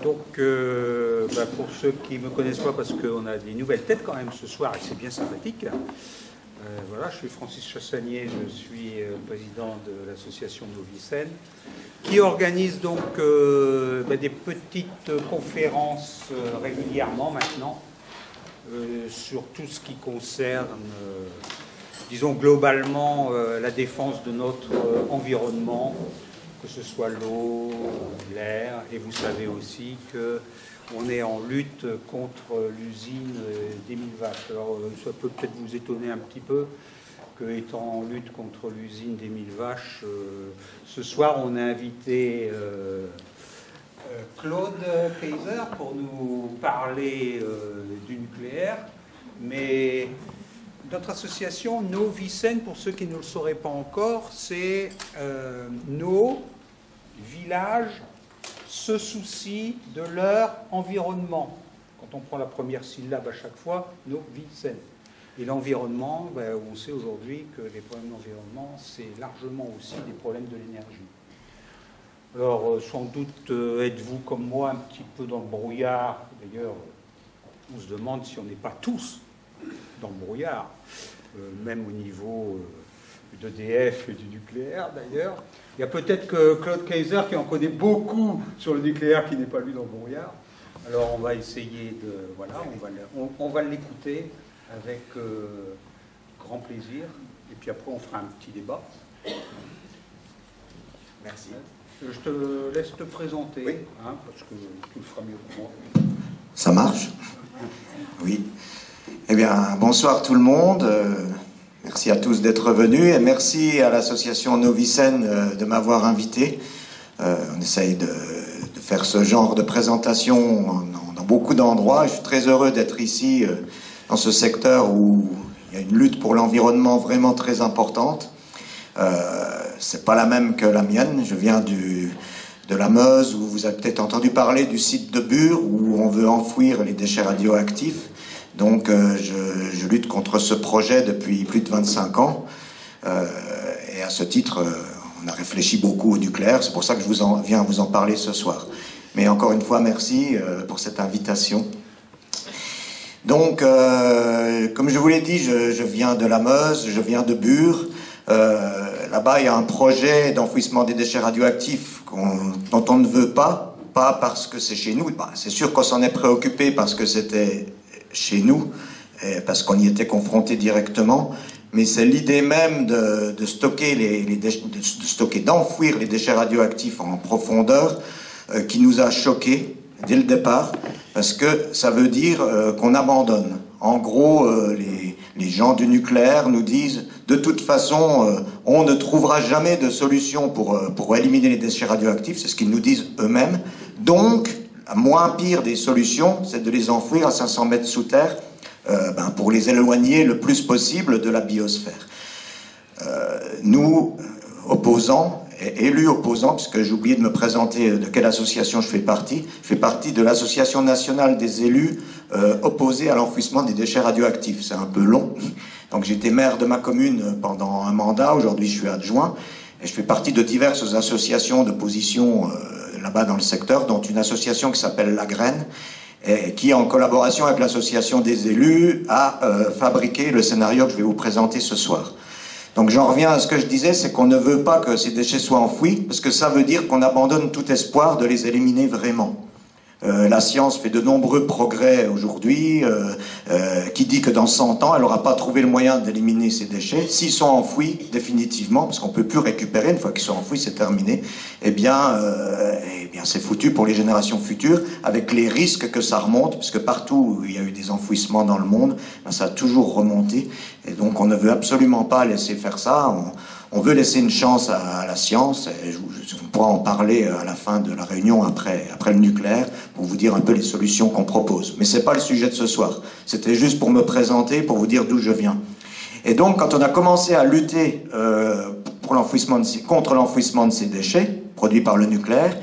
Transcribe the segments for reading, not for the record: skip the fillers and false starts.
Pour ceux qui ne me connaissent pas, parce qu'on a des nouvelles têtes quand même ce soir, et c'est bien sympathique. Voilà, je suis Francis Chassagnier, je suis président de l'association Novicène, qui organise donc des petites conférences régulièrement maintenant sur tout ce qui concerne, disons globalement, la défense de notre environnement, que ce soit l'eau, l'air, et vous savez aussi qu'on est en lutte contre l'usine d'Émile Vache. Alors ça peut peut-être vous étonner un petit peu qu'étant en lutte contre l'usine d'Émile Vache, ce soir on a invité Claude Kayser pour nous parler du nucléaire, mais notre association Novicène, pour ceux qui ne le sauraient pas encore, c'est nos villages se soucient de leur environnement. Quand on prend la première syllabe à chaque fois, Novicène. Et l'environnement, on sait aujourd'hui que les problèmes d'environnement, c'est largement aussi des problèmes de l'énergie. Alors, sans doute êtes-vous comme moi un petit peu dans le brouillard. D'ailleurs, on se demande si on n'est pas tous dans le brouillard, même au niveau d'EDF et du nucléaire d'ailleurs. Il y a peut-être que Claude Kayser qui en connaît beaucoup sur le nucléaire qui n'est pas lui dans le brouillard. Alors on va essayer de... Voilà, on va l'écouter avec grand plaisir. Et puis après on fera un petit débat. Merci. Je te laisse te présenter, oui. Parce que tu le feras mieux que moi. Ça marche? Oui. Eh bien, bonsoir tout le monde. Merci à tous d'être venus et merci à l'association Novicène de m'avoir invité. On essaye de faire ce genre de présentation dans beaucoup d'endroits. Je suis très heureux d'être ici dans ce secteur où il y a une lutte pour l'environnement vraiment très importante. C'est pas la même que la mienne. Je viens de la Meuse, où vous avez peut-être entendu parler du site de Bure, où on veut enfouir les déchets radioactifs. Donc je lutte contre ce projet depuis plus de 25 ans. Et à ce titre, on a réfléchi beaucoup au nucléaire. C'est pour ça que je viens vous en parler ce soir. Mais encore une fois, merci pour cette invitation. Donc, comme je vous l'ai dit, je viens de la Meuse, je viens de Bure. Là-bas, il y a un projet d'enfouissement des déchets radioactifs dont on ne veut pas parce que c'est chez nous. C'est sûr qu'on s'en est préoccupé parce que c'était chez nous, parce qu'on y était confronté directement, mais c'est l'idée même de stocker d'enfouir les déchets radioactifs en profondeur qui nous a choqués dès le départ, parce que ça veut dire qu'on abandonne. En gros, les gens du nucléaire nous disent de toute façon, on ne trouvera jamais de solution pour éliminer les déchets radioactifs, c'est ce qu'ils nous disent eux-mêmes. Donc, la moins pire des solutions, c'est de les enfouir à 500 mètres sous terre pour les éloigner le plus possible de la biosphère. Nous, opposants, élus opposants, puisque j'ai oublié de me présenter de quelle association je fais partie de l'Association nationale des élus opposés à l'enfouissement des déchets radioactifs. C'est un peu long. Donc j'étais maire de ma commune pendant un mandat, aujourd'hui je suis adjoint, et je fais partie de diverses associations d'opposition là-bas dans le secteur, dont une association qui s'appelle La Graine, et qui, en collaboration avec l'association des élus, a fabriqué le scénario que je vais vous présenter ce soir. Donc j'en reviens à ce que je disais, c'est qu'on ne veut pas que ces déchets soient enfouis, parce que ça veut dire qu'on abandonne tout espoir de les éliminer vraiment. La science fait de nombreux progrès aujourd'hui, qui dit que dans 100 ans, elle n'aura pas trouvé le moyen d'éliminer ces déchets. S'ils sont enfouis définitivement, parce qu'on ne peut plus récupérer, une fois qu'ils sont enfouis, c'est terminé, eh bien c'est foutu pour les générations futures, avec les risques que ça remonte, puisque partout où il y a eu des enfouissements dans le monde, ça a toujours remonté. Et donc on ne veut absolument pas laisser faire ça. On veut laisser une chance à la science, et on pourra en parler à la fin de la réunion après le nucléaire, pour vous dire un peu les solutions qu'on propose. Mais ce n'est pas le sujet de ce soir. C'était juste pour me présenter, pour vous dire d'où je viens. Et donc, quand on a commencé à lutter contre l'enfouissement de ces déchets, produits par le nucléaire,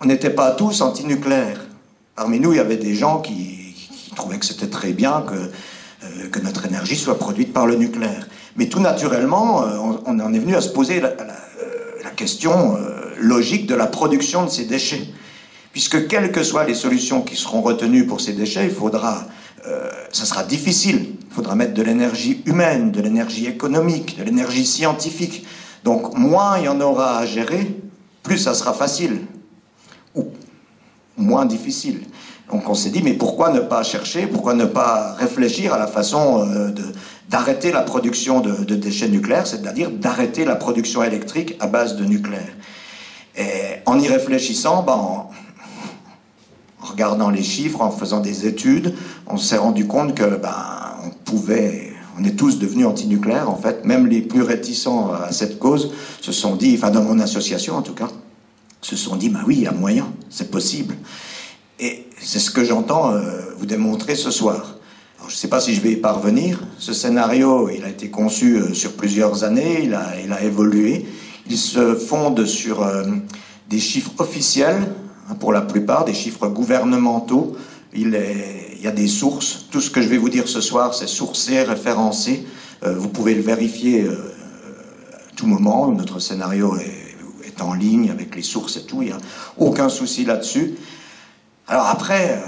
on n'était pas tous anti-nucléaires. Parmi nous, il y avait des gens qui trouvaient que c'était très bien que notre énergie soit produite par le nucléaire. Mais tout naturellement, on en est venu à se poser la question logique de la production de ces déchets. Puisque quelles que soient les solutions qui seront retenues pour ces déchets, ça sera difficile. Il faudra mettre de l'énergie humaine, de l'énergie économique, de l'énergie scientifique. Donc moins il y en aura à gérer, plus ça sera facile. Ou moins difficile. Donc on s'est dit, mais pourquoi ne pas chercher, pourquoi ne pas réfléchir à la façon d'arrêter la production de déchets nucléaires, c'est-à-dire d'arrêter la production électrique à base de nucléaire. Et en y réfléchissant, en regardant les chiffres, en faisant des études, on s'est rendu compte que on est tous devenus antinucléaires en fait, même les plus réticents à cette cause se sont dit, enfin dans mon association en tout cas, se sont dit, oui, il y a moyen, c'est possible. Et c'est ce que j'entends vous démontrer ce soir. Alors, je ne sais pas si je vais y parvenir. Ce scénario, il a été conçu sur plusieurs années, il a évolué. Il se fonde sur des chiffres officiels, pour la plupart, des chiffres gouvernementaux. Il y a des sources. Tout ce que je vais vous dire ce soir, c'est sourcé, référencé. Vous pouvez le vérifier à tout moment. Notre scénario est en ligne avec les sources et tout. Il n'y a aucun souci là-dessus. Alors après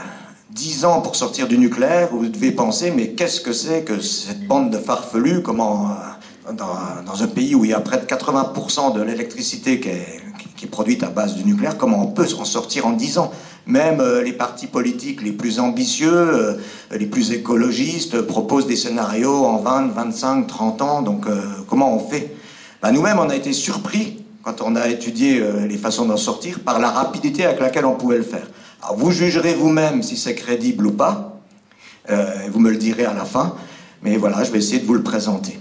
10 ans pour sortir du nucléaire, vous devez penser, mais qu'est-ce que c'est que cette bande de farfelus? Comment, dans un pays où il y a près de 80% de l'électricité qui est produite à base du nucléaire, comment on peut en sortir en 10 ans? Même les partis politiques les plus ambitieux, les plus écologistes, proposent des scénarios en 20, 25, 30 ans. Donc comment on fait? Nous-mêmes, on a été surpris, quand on a étudié les façons d'en sortir, par la rapidité avec laquelle on pouvait le faire. Alors vous jugerez vous-même si c'est crédible ou pas, vous me le direz à la fin, mais voilà, je vais essayer de vous le présenter.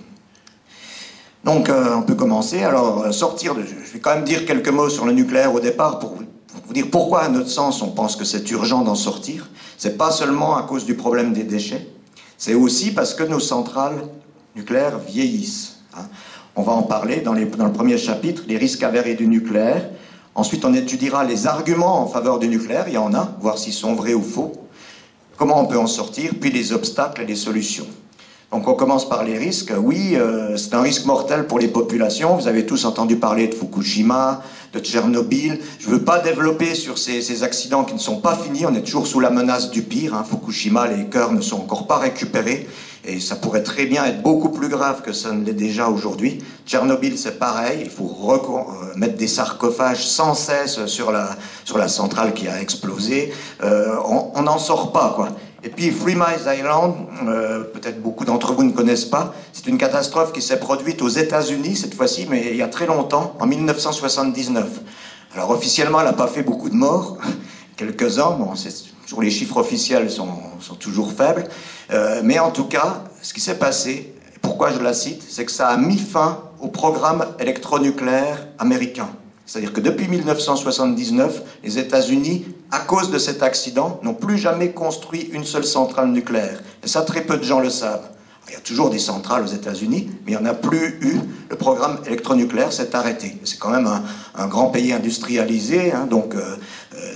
Donc on peut commencer. Alors je vais quand même dire quelques mots sur le nucléaire au départ pour vous dire pourquoi à notre sens on pense que c'est urgent d'en sortir. C'est pas seulement à cause du problème des déchets, c'est aussi parce que nos centrales nucléaires vieillissent. On va en parler dans le premier chapitre, les risques avérés du nucléaire. Ensuite, on étudiera les arguments en faveur du nucléaire, il y en a, voir s'ils sont vrais ou faux, comment on peut en sortir, puis les obstacles et les solutions. Donc on commence par les risques. Oui, c'est un risque mortel pour les populations. Vous avez tous entendu parler de Fukushima, de Tchernobyl. Je ne veux pas développer sur ces accidents qui ne sont pas finis. On est toujours sous la menace du pire. Fukushima, les cœurs ne sont encore pas récupérés. Et ça pourrait très bien être beaucoup plus grave que ça ne l'est déjà aujourd'hui. Tchernobyl, c'est pareil. Il faut mettre des sarcophages sans cesse sur la centrale qui a explosé. On n'en sort pas, quoi. Et puis Three Mile Island, peut-être beaucoup d'entre vous ne connaissent pas, c'est une catastrophe qui s'est produite aux États-Unis cette fois-ci, mais il y a très longtemps, en 1979. Alors officiellement, elle n'a pas fait beaucoup de morts, quelques-uns, toujours les chiffres officiels sont toujours faibles, mais en tout cas, ce qui s'est passé, pourquoi je la cite, c'est que ça a mis fin au programme électronucléaire américain. C'est-à-dire que depuis 1979, les États-Unis, à cause de cet accident, n'ont plus jamais construit une seule centrale nucléaire. Et ça, très peu de gens le savent. Il y a toujours des centrales aux États-Unis, mais il n'y en a plus eu. Le programme électronucléaire s'est arrêté. C'est quand même un grand pays industrialisé, donc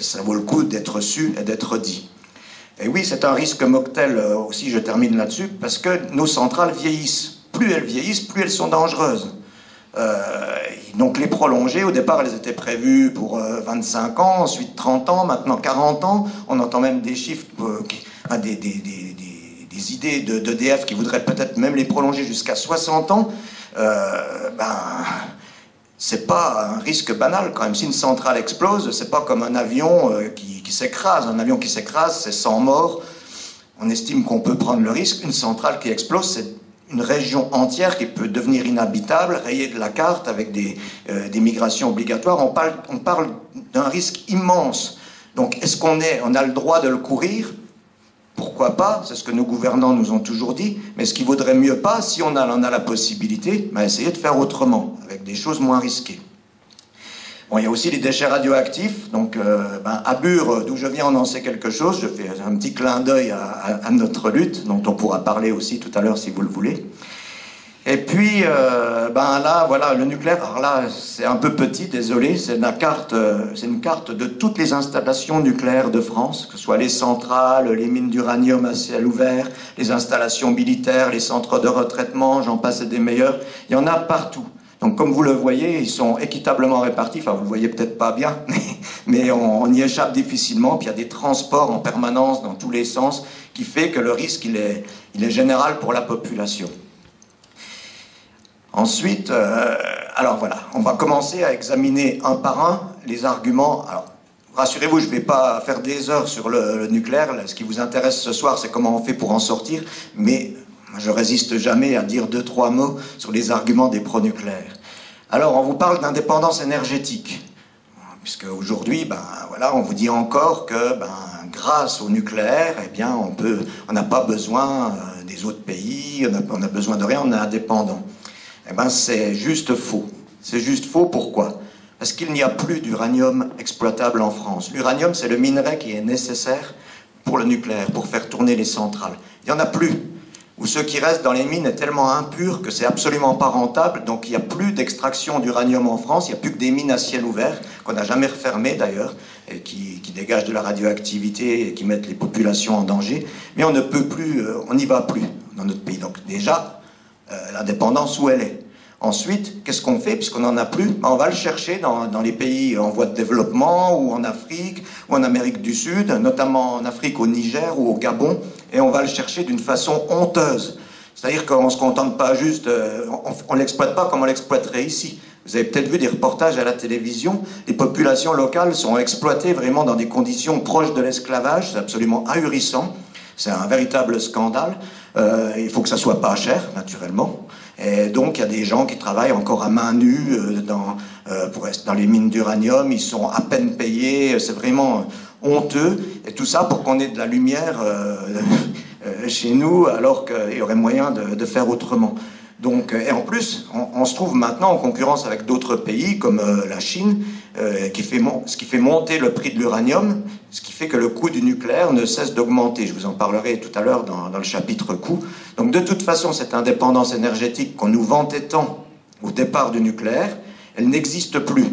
ça vaut le coup d'être su et d'être dit. Et oui, c'est un risque mortel aussi, je termine là-dessus, parce que nos centrales vieillissent. Plus elles vieillissent, plus elles sont dangereuses. Donc les prolonger, au départ elles étaient prévues pour 25 ans, ensuite 30 ans, maintenant 40 ans. On entend même des chiffres, des idées d'EDF qui voudraient peut-être même les prolonger jusqu'à 60 ans. C'est pas un risque banal quand même. Si une centrale explose, c'est pas comme un avion qui s'écrase. Un avion qui s'écrase, c'est 100 morts. On estime qu'on peut prendre le risque. Une centrale qui explose, c'est une région entière qui peut devenir inhabitable, rayée de la carte avec des migrations obligatoires. On parle d'un risque immense. Donc est-ce qu'on a le droit de le courir? Pourquoi pas? C'est ce que nos gouvernants nous ont toujours dit. Mais ce qui vaudrait mieux pas, si on en a la possibilité, essayer de faire autrement, avec des choses moins risquées. Bon, il y a aussi les déchets radioactifs. Donc, à Bure, d'où je viens, on en sait quelque chose. Je fais un petit clin d'œil à notre lutte, dont on pourra parler aussi tout à l'heure si vous le voulez. Et puis, là, voilà, le nucléaire. Alors là, c'est un peu petit, désolé. C'est une carte de toutes les installations nucléaires de France, que ce soit les centrales, les mines d'uranium à ciel ouvert, les installations militaires, les centres de retraitement, j'en passe et des meilleurs. Il y en a partout. Donc comme vous le voyez, ils sont équitablement répartis, enfin vous le voyez peut-être pas bien, mais on y échappe difficilement, puis il y a des transports en permanence dans tous les sens, qui fait que le risque il est général pour la population. Ensuite, alors voilà, on va commencer à examiner un par un les arguments. Alors, rassurez-vous, je ne vais pas faire des heures sur le nucléaire. Là, ce qui vous intéresse ce soir, c'est comment on fait pour en sortir. Mais je résiste jamais à dire 2-3 mots sur les arguments des pro-nucléaires. Alors, on vous parle d'indépendance énergétique. Puisque aujourd'hui, voilà, on vous dit encore que grâce au nucléaire, eh bien, on n'a pas besoin des autres pays, on n'a besoin de rien, on est indépendant. Eh bien, c'est juste faux. C'est juste faux, pourquoi? Parce qu'il n'y a plus d'uranium exploitable en France. L'uranium, c'est le minerai qui est nécessaire pour le nucléaire, pour faire tourner les centrales. Il n'y en a plus. Ou ce qui reste dans les mines est tellement impur que c'est absolument pas rentable, donc il n'y a plus d'extraction d'uranium en France, il n'y a plus que des mines à ciel ouvert, qu'on n'a jamais refermées d'ailleurs, et qui dégagent de la radioactivité et qui mettent les populations en danger, mais on ne peut plus, on n'y va plus dans notre pays. Donc déjà, l'indépendance où elle est. Ensuite, qu'est-ce qu'on fait puisqu'on n'en a plus? On va le chercher dans les pays en voie de développement, ou en Afrique, ou en Amérique du Sud, notamment en Afrique, au Niger ou au Gabon, et on va le chercher d'une façon honteuse. C'est-à-dire qu'on ne se contente pas juste, on ne l'exploite pas comme on l'exploiterait ici. Vous avez peut-être vu des reportages à la télévision, les populations locales sont exploitées vraiment dans des conditions proches de l'esclavage, c'est absolument ahurissant, c'est un véritable scandale. Il faut que ça soit pas cher, naturellement. Et donc, il y a des gens qui travaillent encore à main nue dans les mines d'uranium. Ils sont à peine payés. C'est vraiment honteux. Et tout ça pour qu'on ait de la lumière chez nous, alors qu'il y aurait moyen de faire autrement. Donc, et en plus, on se trouve maintenant en concurrence avec d'autres pays, comme la Chine, ce qui fait monter le prix de l'uranium, ce qui fait que le coût du nucléaire ne cesse d'augmenter. Je vous en parlerai tout à l'heure dans le chapitre coût. Donc de toute façon, cette indépendance énergétique qu'on nous vantait tant au départ du nucléaire, elle n'existe plus,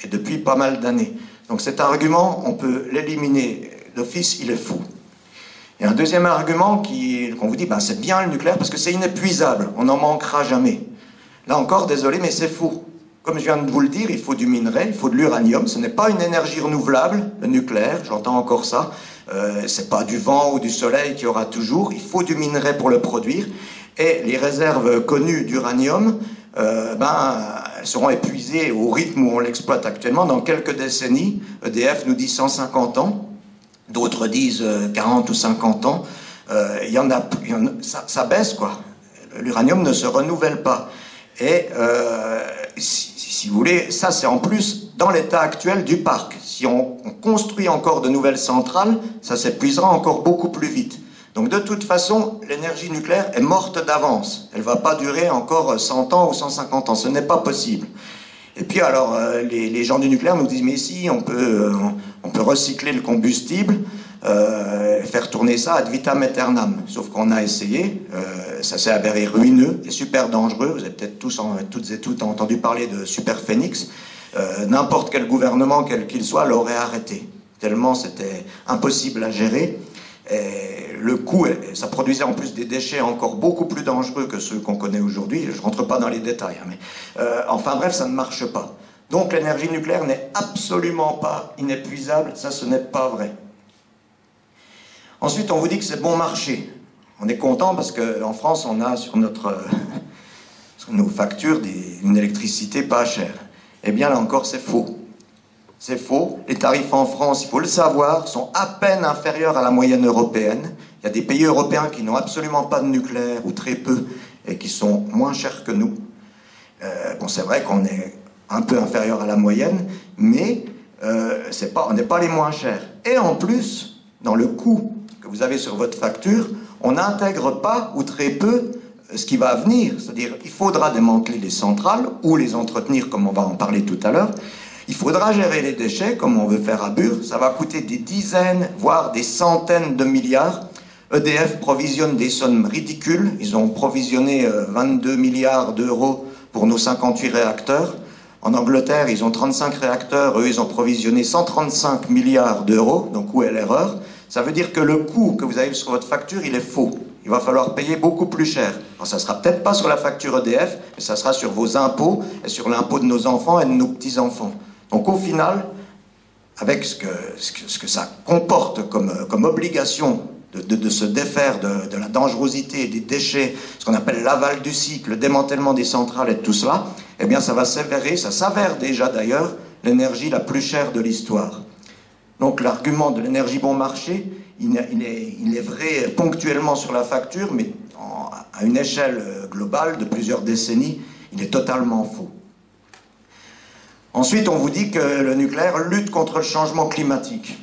et depuis pas mal d'années. Donc cet argument, on peut l'éliminer d'office, il est faux. Il y a un deuxième argument qu'on vous dit, c'est bien le nucléaire parce que c'est inépuisable, on n'en manquera jamais. Là encore, désolé, mais c'est faux. Comme je viens de vous le dire, il faut du minerai, il faut de l'uranium. Ce n'est pas une énergie renouvelable, le nucléaire, j'entends encore ça. C'est pas du vent ou du soleil qu'il y aura toujours. Il faut du minerai pour le produire. Et les réserves connues d'uranium, elles seront épuisées au rythme où on l'exploite actuellement dans quelques décennies. EDF nous dit 150 ans. D'autres disent 40 ou 50 ans. Ça baisse, quoi. L'uranium ne se renouvelle pas. Et si vous voulez, ça c'est en plus dans l'état actuel du parc. Si on construit encore de nouvelles centrales, ça s'épuisera encore beaucoup plus vite. Donc de toute façon, l'énergie nucléaire est morte d'avance. Elle ne va pas durer encore 100 ans ou 150 ans. Ce n'est pas possible. Et puis alors, les gens du nucléaire nous disent, mais si, on peut recycler le combustible, faire tourner ça ad vitam aeternam. Sauf qu'on a essayé, ça s'est avéré ruineux et super dangereux. Vous avez peut-être toutes et toutes entendu parler de Superphénix. N'importe quel gouvernement, quel qu'il soit, l'aurait arrêté. Tellement c'était impossible à gérer. Et le coût, ça produisait en plus des déchets encore beaucoup plus dangereux que ceux qu'on connaît aujourd'hui. Je ne rentre pas dans les détails, mais enfin bref, ça ne marche pas. Donc l'énergie nucléaire n'est absolument pas inépuisable, ça ce n'est pas vrai. Ensuite, on vous dit que c'est bon marché. On est content parce qu'en France, on a sur nos factures une électricité pas chère. Eh bien là encore, c'est faux. C'est faux. Les tarifs en France, il faut le savoir, sont à peine inférieurs à la moyenne européenne. Il y a des pays européens qui n'ont absolument pas de nucléaire, ou très peu, et qui sont moins chers que nous. Bon, c'est vrai qu'on est un peu inférieur à la moyenne, mais on n'est pas les moins chers. Et en plus, dans le coût que vous avez sur votre facture, on n'intègre pas, ou très peu, ce qui va venir. C'est-à-dire, il faudra démanteler les centrales, ou les entretenir, comme on va en parler tout à l'heure. Il faudra gérer les déchets, comme on veut faire à Bure. Ça va coûter des dizaines, voire des centaines de milliards. EDF provisionne des sommes ridicules. Ils ont provisionné 22 milliards d'euros pour nos 58 réacteurs. En Angleterre, ils ont 35 réacteurs. Eux, ils ont provisionné 135 milliards d'euros. Donc, où est l'erreur? Ça veut dire que le coût que vous avez sur votre facture, il est faux. il va falloir payer beaucoup plus cher. Alors, ça ne sera peut-être pas sur la facture EDF, mais ça sera sur vos impôts et sur l'impôt de nos enfants et de nos petits-enfants. Donc au final, avec ce que ça comporte comme obligation de se défaire de la dangerosité des déchets, ce qu'on appelle l'aval du cycle, le démantèlement des centrales et tout cela, eh bien ça va s'avérer, ça s'avère déjà d'ailleurs, l'énergie la plus chère de l'histoire. Donc l'argument de l'énergie bon marché, il est vrai ponctuellement sur la facture, mais à une échelle globale de plusieurs décennies, il est totalement faux. Ensuite, on vous dit que le nucléaire lutte contre le changement climatique.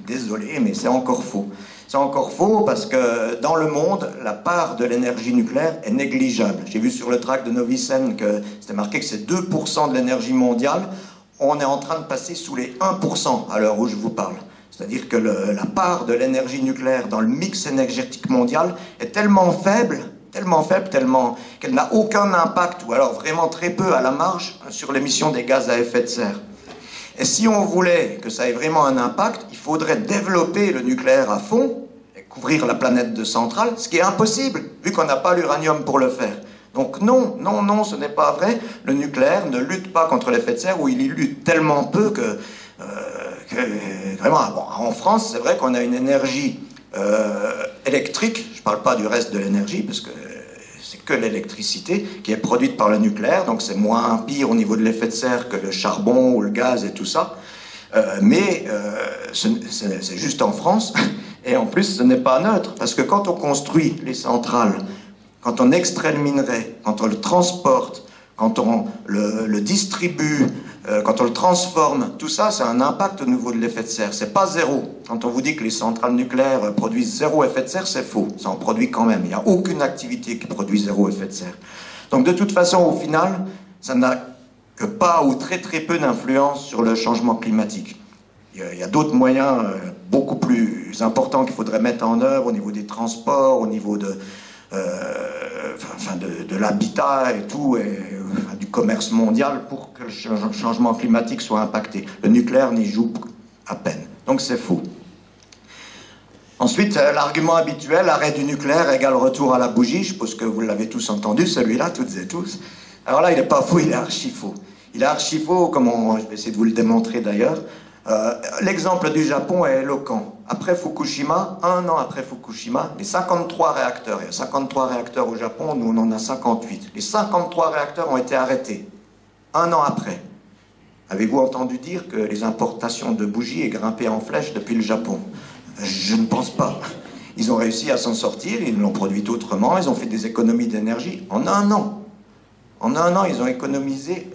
Désolé, mais c'est encore faux. C'est encore faux parce que dans le monde, la part de l'énergie nucléaire est négligeable. J'ai vu sur le tract de Novicen que c'était marqué que c'est 2% de l'énergie mondiale. On est en train de passer sous les 1% à l'heure où je vous parle. C'est-à-dire que la part de l'énergie nucléaire dans le mix énergétique mondial est tellement faible qu'elle n'a aucun impact, ou alors vraiment très peu à la marge, sur l'émission des gaz à effet de serre. Et si on voulait que ça ait vraiment un impact, il faudrait développer le nucléaire à fond, et couvrir la planète de centrales, ce qui est impossible, vu qu'on n'a pas l'uranium pour le faire. Donc non, ce n'est pas vrai. Le nucléaire ne lutte pas contre l'effet de serre, ou il y lutte tellement peu que vraiment, bon, en France, c'est vrai qu'on a une énergie électrique, je ne parle pas du reste de l'énergie, parce que c'est que l'électricité qui est produite par le nucléaire, donc c'est moins pire au niveau de l'effet de serre que le charbon ou le gaz et tout ça, mais c'est juste en France, et en plus ce n'est pas neutre, parce que quand on construit les centrales, quand on extrait le minerai, quand on le transporte, quand on le distribue, quand on le transforme, tout ça, c'est un impact au niveau de l'effet de serre. C'est pas zéro. Quand on vous dit que les centrales nucléaires produisent zéro effet de serre, c'est faux. Ça en produit quand même. Il n'y a aucune activité qui produit zéro effet de serre. Donc de toute façon, au final, ça n'a que pas ou très peu d'influence sur le changement climatique. Il y a d'autres moyens beaucoup plus importants qu'il faudrait mettre en œuvre au niveau des transports, au niveau de l'habitat et tout, et du commerce mondial pour que le changement climatique soit impacté. Le nucléaire n'y joue à peine. Donc c'est faux. Ensuite, l'argument habituel, arrêt du nucléaire égale retour à la bougie. Je suppose que vous l'avez tous entendu, celui-là, toutes et tous. Alors là, il n'est pas faux, il est archi faux. Il est archi faux, comme je vais essayer de vous le démontrer d'ailleurs. L'exemple du Japon est éloquent. Après Fukushima, un an après Fukushima, les 53 réacteurs, il y a 53 réacteurs au Japon, nous on en a 58. Les 53 réacteurs ont été arrêtés, un an après. Avez-vous entendu dire que les importations de bougies aient grimpé en flèche depuis le Japon? Je ne pense pas. Ils ont réussi à s'en sortir, ils l'ont produit autrement, ils ont fait des économies d'énergie en un an. En un an, ils ont économisé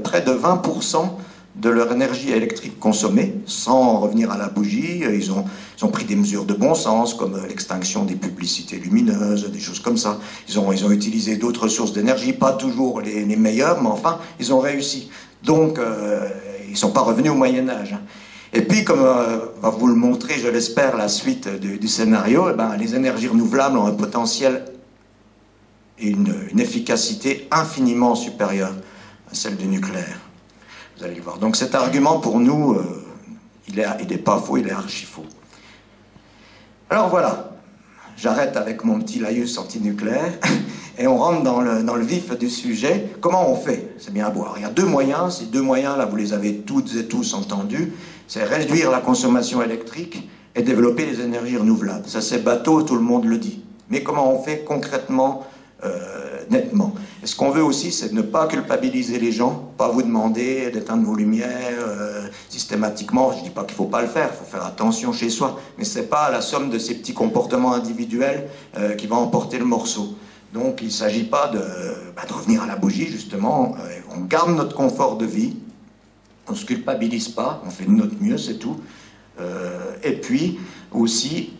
près de 20% de leur énergie électrique consommée, sans revenir à la bougie. Ils ont pris des mesures de bon sens, comme l'extinction des publicités lumineuses, des choses comme ça. Ils ont utilisé d'autres sources d'énergie, pas toujours les meilleures, mais enfin, ils ont réussi. Donc, ils ne sont pas revenus au Moyen-Âge. Et puis, comme va vous le montrer, je l'espère, la suite du scénario, les énergies renouvelables ont un potentiel et une efficacité infiniment supérieure à celle du nucléaire. Vous allez le voir. Donc cet argument, pour nous, il n'est pas faux, il est archi faux. Alors voilà, j'arrête avec mon petit laïus antinucléaire et on rentre dans le vif du sujet. Comment on fait? C'est bien beau. Alors, il y a deux moyens. Ces deux moyens, là, vous les avez toutes et tous entendus. C'est réduire la consommation électrique et développer les énergies renouvelables. Ça, c'est bateau, tout le monde le dit. Mais comment on fait concrètement, nettement? Et ce qu'on veut aussi, c'est de ne pas culpabiliser les gens, pas vous demander d'éteindre vos lumières systématiquement. Je ne dis pas qu'il ne faut pas le faire, il faut faire attention chez soi, mais ce n'est pas la somme de ces petits comportements individuels qui va emporter le morceau. Donc il ne s'agit pas de revenir à la bougie, justement. On garde notre confort de vie, on ne se culpabilise pas, on fait de notre mieux, c'est tout. Et puis aussi,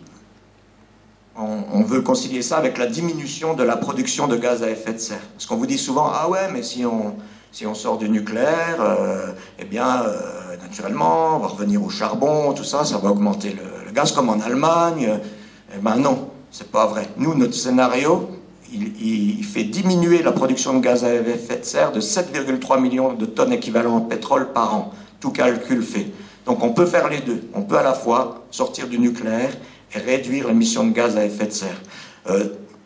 on veut concilier ça avec la diminution de la production de gaz à effet de serre. Parce qu'on vous dit souvent, ah ouais, mais si on sort du nucléaire, naturellement, on va revenir au charbon, tout ça, ça va augmenter le gaz, comme en Allemagne. Eh ben non, c'est pas vrai. Nous, notre scénario, il fait diminuer la production de gaz à effet de serre de 7,3 millions de tonnes équivalent en pétrole par an, tout calcul fait. Donc on peut faire les deux. On peut à la fois sortir du nucléaire et réduire l'émission de gaz à effet de serre.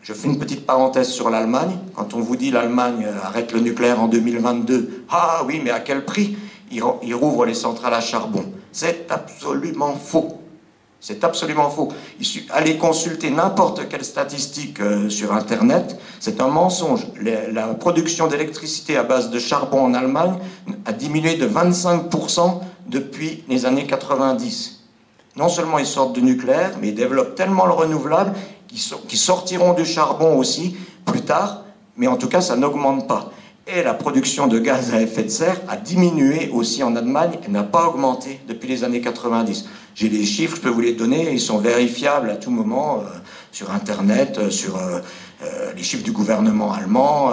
Je fais une petite parenthèse sur l'Allemagne. Quand on vous dit l'Allemagne arrête le nucléaire en 2022, ah oui, mais à quel prix? Ils rouvrent les centrales à charbon. C'est absolument faux. C'est absolument faux. Allez consulter n'importe quelle statistique sur Internet, c'est un mensonge. La production d'électricité à base de charbon en Allemagne a diminué de 25% depuis les années 90. Non seulement ils sortent du nucléaire, mais ils développent tellement le renouvelable qu'ils sortiront du charbon aussi plus tard, mais en tout cas ça n'augmente pas. Et la production de gaz à effet de serre a diminué aussi en Allemagne et n'a pas augmenté depuis les années 90. J'ai les chiffres, je peux vous les donner, ils sont vérifiables à tout moment sur Internet, sur les chiffres du gouvernement allemand,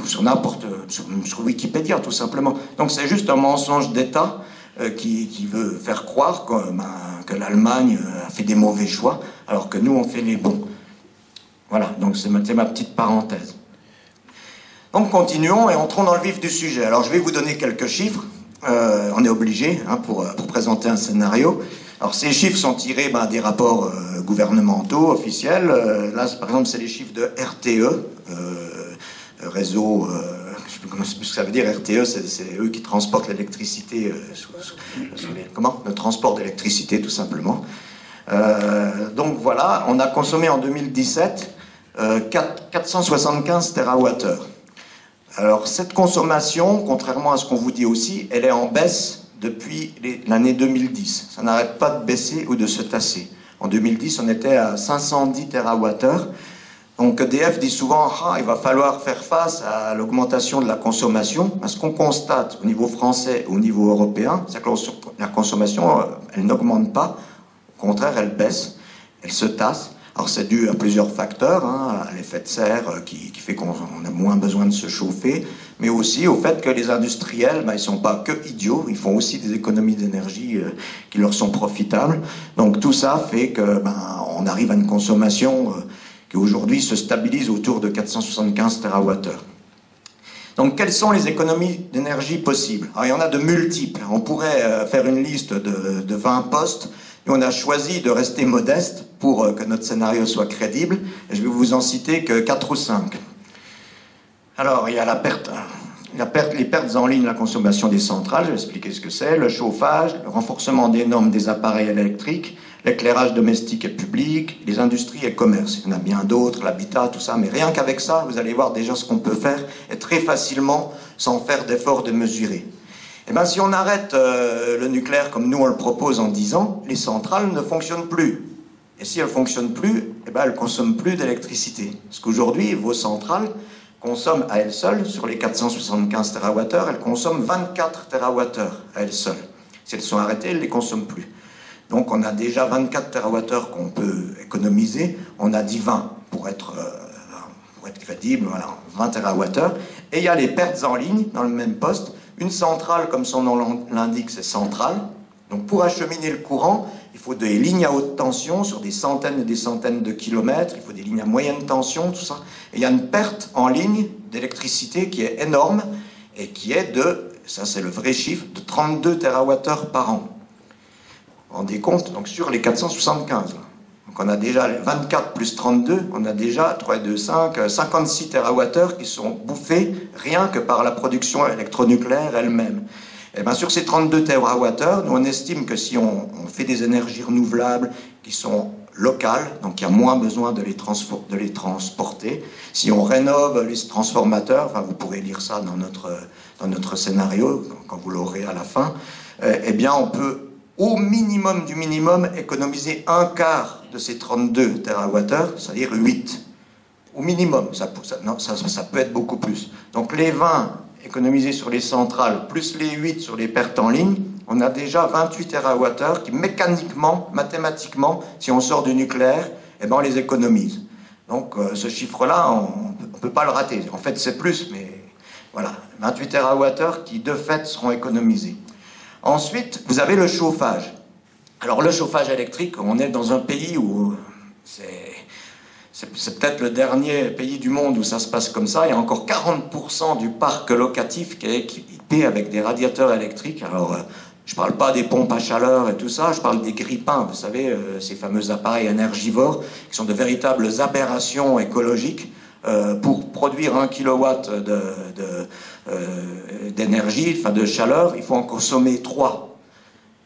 ou sur Wikipédia tout simplement. Donc c'est juste un mensonge d'État qui veut faire croire que l'Allemagne a fait des mauvais choix, alors que nous on fait les bons. Voilà, donc c'est ma petite parenthèse. Donc continuons et entrons dans le vif du sujet. Alors je vais vous donner quelques chiffres, on est obligé pour présenter un scénario. Alors ces chiffres sont tirés des rapports gouvernementaux, officiels. Là par exemple c'est les chiffres de RTE, réseau, je sais plus ce que ça veut dire, RTE, c'est eux qui transportent l'électricité, le transport d'électricité tout simplement. Donc voilà, on a consommé en 2017 475 TWh. Alors cette consommation, contrairement à ce qu'on vous dit aussi, elle est en baisse depuis l'année 2010. Ça n'arrête pas de baisser ou de se tasser. En 2010, on était à 510 TWh. Donc EDF dit souvent il va falloir faire face à l'augmentation de la consommation. Ce qu'on constate au niveau français et au niveau européen, c'est que la consommation, elle n'augmente pas. Au contraire, elle baisse, elle se tasse. Alors c'est dû à plusieurs facteurs, à l'effet de serre qui fait qu'on a moins besoin de se chauffer, mais aussi au fait que les industriels, ils ne sont pas que idiots, ils font aussi des économies d'énergie qui leur sont profitables. Donc tout ça fait que on arrive à une consommation qui aujourd'hui se stabilise autour de 475 TWh. Donc quelles sont les économies d'énergie possibles? Alors, il y en a de multiples. On pourrait faire une liste de 20 postes. Nous, on a choisi de rester modeste pour que notre scénario soit crédible. Et je vais vous en citer que 4 ou 5. Alors, il y a les pertes en ligne, la consommation des centrales, je vais expliquer ce que c'est, le chauffage, le renforcement des normes des appareils électriques, l'éclairage domestique et public, les industries et le commerce. Il y en a bien d'autres, l'habitat, tout ça, mais rien qu'avec ça, vous allez voir déjà ce qu'on peut faire, et très facilement, sans faire d'effort de mesurer. Si on arrête le nucléaire comme nous on le propose en 10 ans, les centrales ne fonctionnent plus. Et si elles ne fonctionnent plus, elles ne consomment plus d'électricité. Parce qu'aujourd'hui, vos centrales consomment à elles seules, sur les 475 TWh, elles consomment 24 TWh à elles seules. Si elles sont arrêtées, elles ne les consomment plus. Donc on a déjà 24 TWh qu'on peut économiser, on a dit 20 pour être crédible, voilà, 20 TWh. Et il y a les pertes en ligne dans le même poste. Une centrale, comme son nom l'indique, c'est centrale. Donc pour acheminer le courant, il faut des lignes à haute tension sur des centaines et des centaines de kilomètres, il faut des lignes à moyenne tension, tout ça. Et il y a une perte en ligne d'électricité qui est énorme et qui est ça c'est le vrai chiffre, de 32 TWh par an. Vous vous rendez compte? Donc sur les 475. Donc on a déjà 24 plus 32, on a déjà 3, 2, 5, 56 TWh qui sont bouffés rien que par la production électronucléaire elle-même. Et bien sur ces 32 TWh, nous on estime que si on fait des énergies renouvelables qui sont locales, donc il y a moins besoin de les transporter, si on rénove les transformateurs, vous pourrez lire ça dans notre scénario, quand vous l'aurez à la fin, eh bien on peut au minimum du minimum économiser un quart de ces 32 TWh, c'est-à-dire 8. Au minimum, ça peut être beaucoup plus. Donc les 20 économisés sur les centrales, plus les 8 sur les pertes en ligne, on a déjà 28 TWh qui mécaniquement, mathématiquement, si on sort du nucléaire, on les économise. Donc ce chiffre-là, on ne peut pas le rater. En fait, c'est plus, mais voilà, 28 TWh qui de fait seront économisés. Ensuite, vous avez le chauffage. Alors le chauffage électrique, on est dans un pays où c'est peut-être le dernier pays du monde où ça se passe comme ça. Il y a encore 40% du parc locatif qui est équipé avec des radiateurs électriques. Alors Je ne parle pas des pompes à chaleur et tout ça, je parle des grippins, vous savez, ces fameux appareils énergivores, qui sont de véritables aberrations écologiques. Pour produire 1 kilowatt d'énergie, enfin de chaleur, il faut en consommer 3.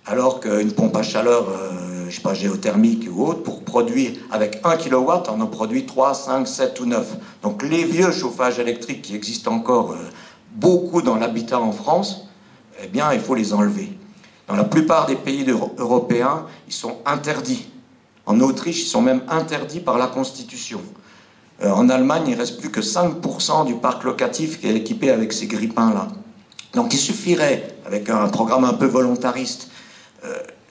Alors qu'une pompe à chaleur, je ne sais pas, géothermique ou autre, pour produire avec 1 kilowatt, on en produit 3, 5, 7 ou 9. Donc les vieux chauffages électriques qui existent encore beaucoup dans l'habitat en France, eh bien, il faut les enlever. Dans la plupart des pays européens, ils sont interdits. En Autriche, ils sont même interdits par la Constitution. En Allemagne, il ne reste plus que 5% du parc locatif qui est équipé avec ces grippins-là. Donc il suffirait, avec un programme un peu volontariste,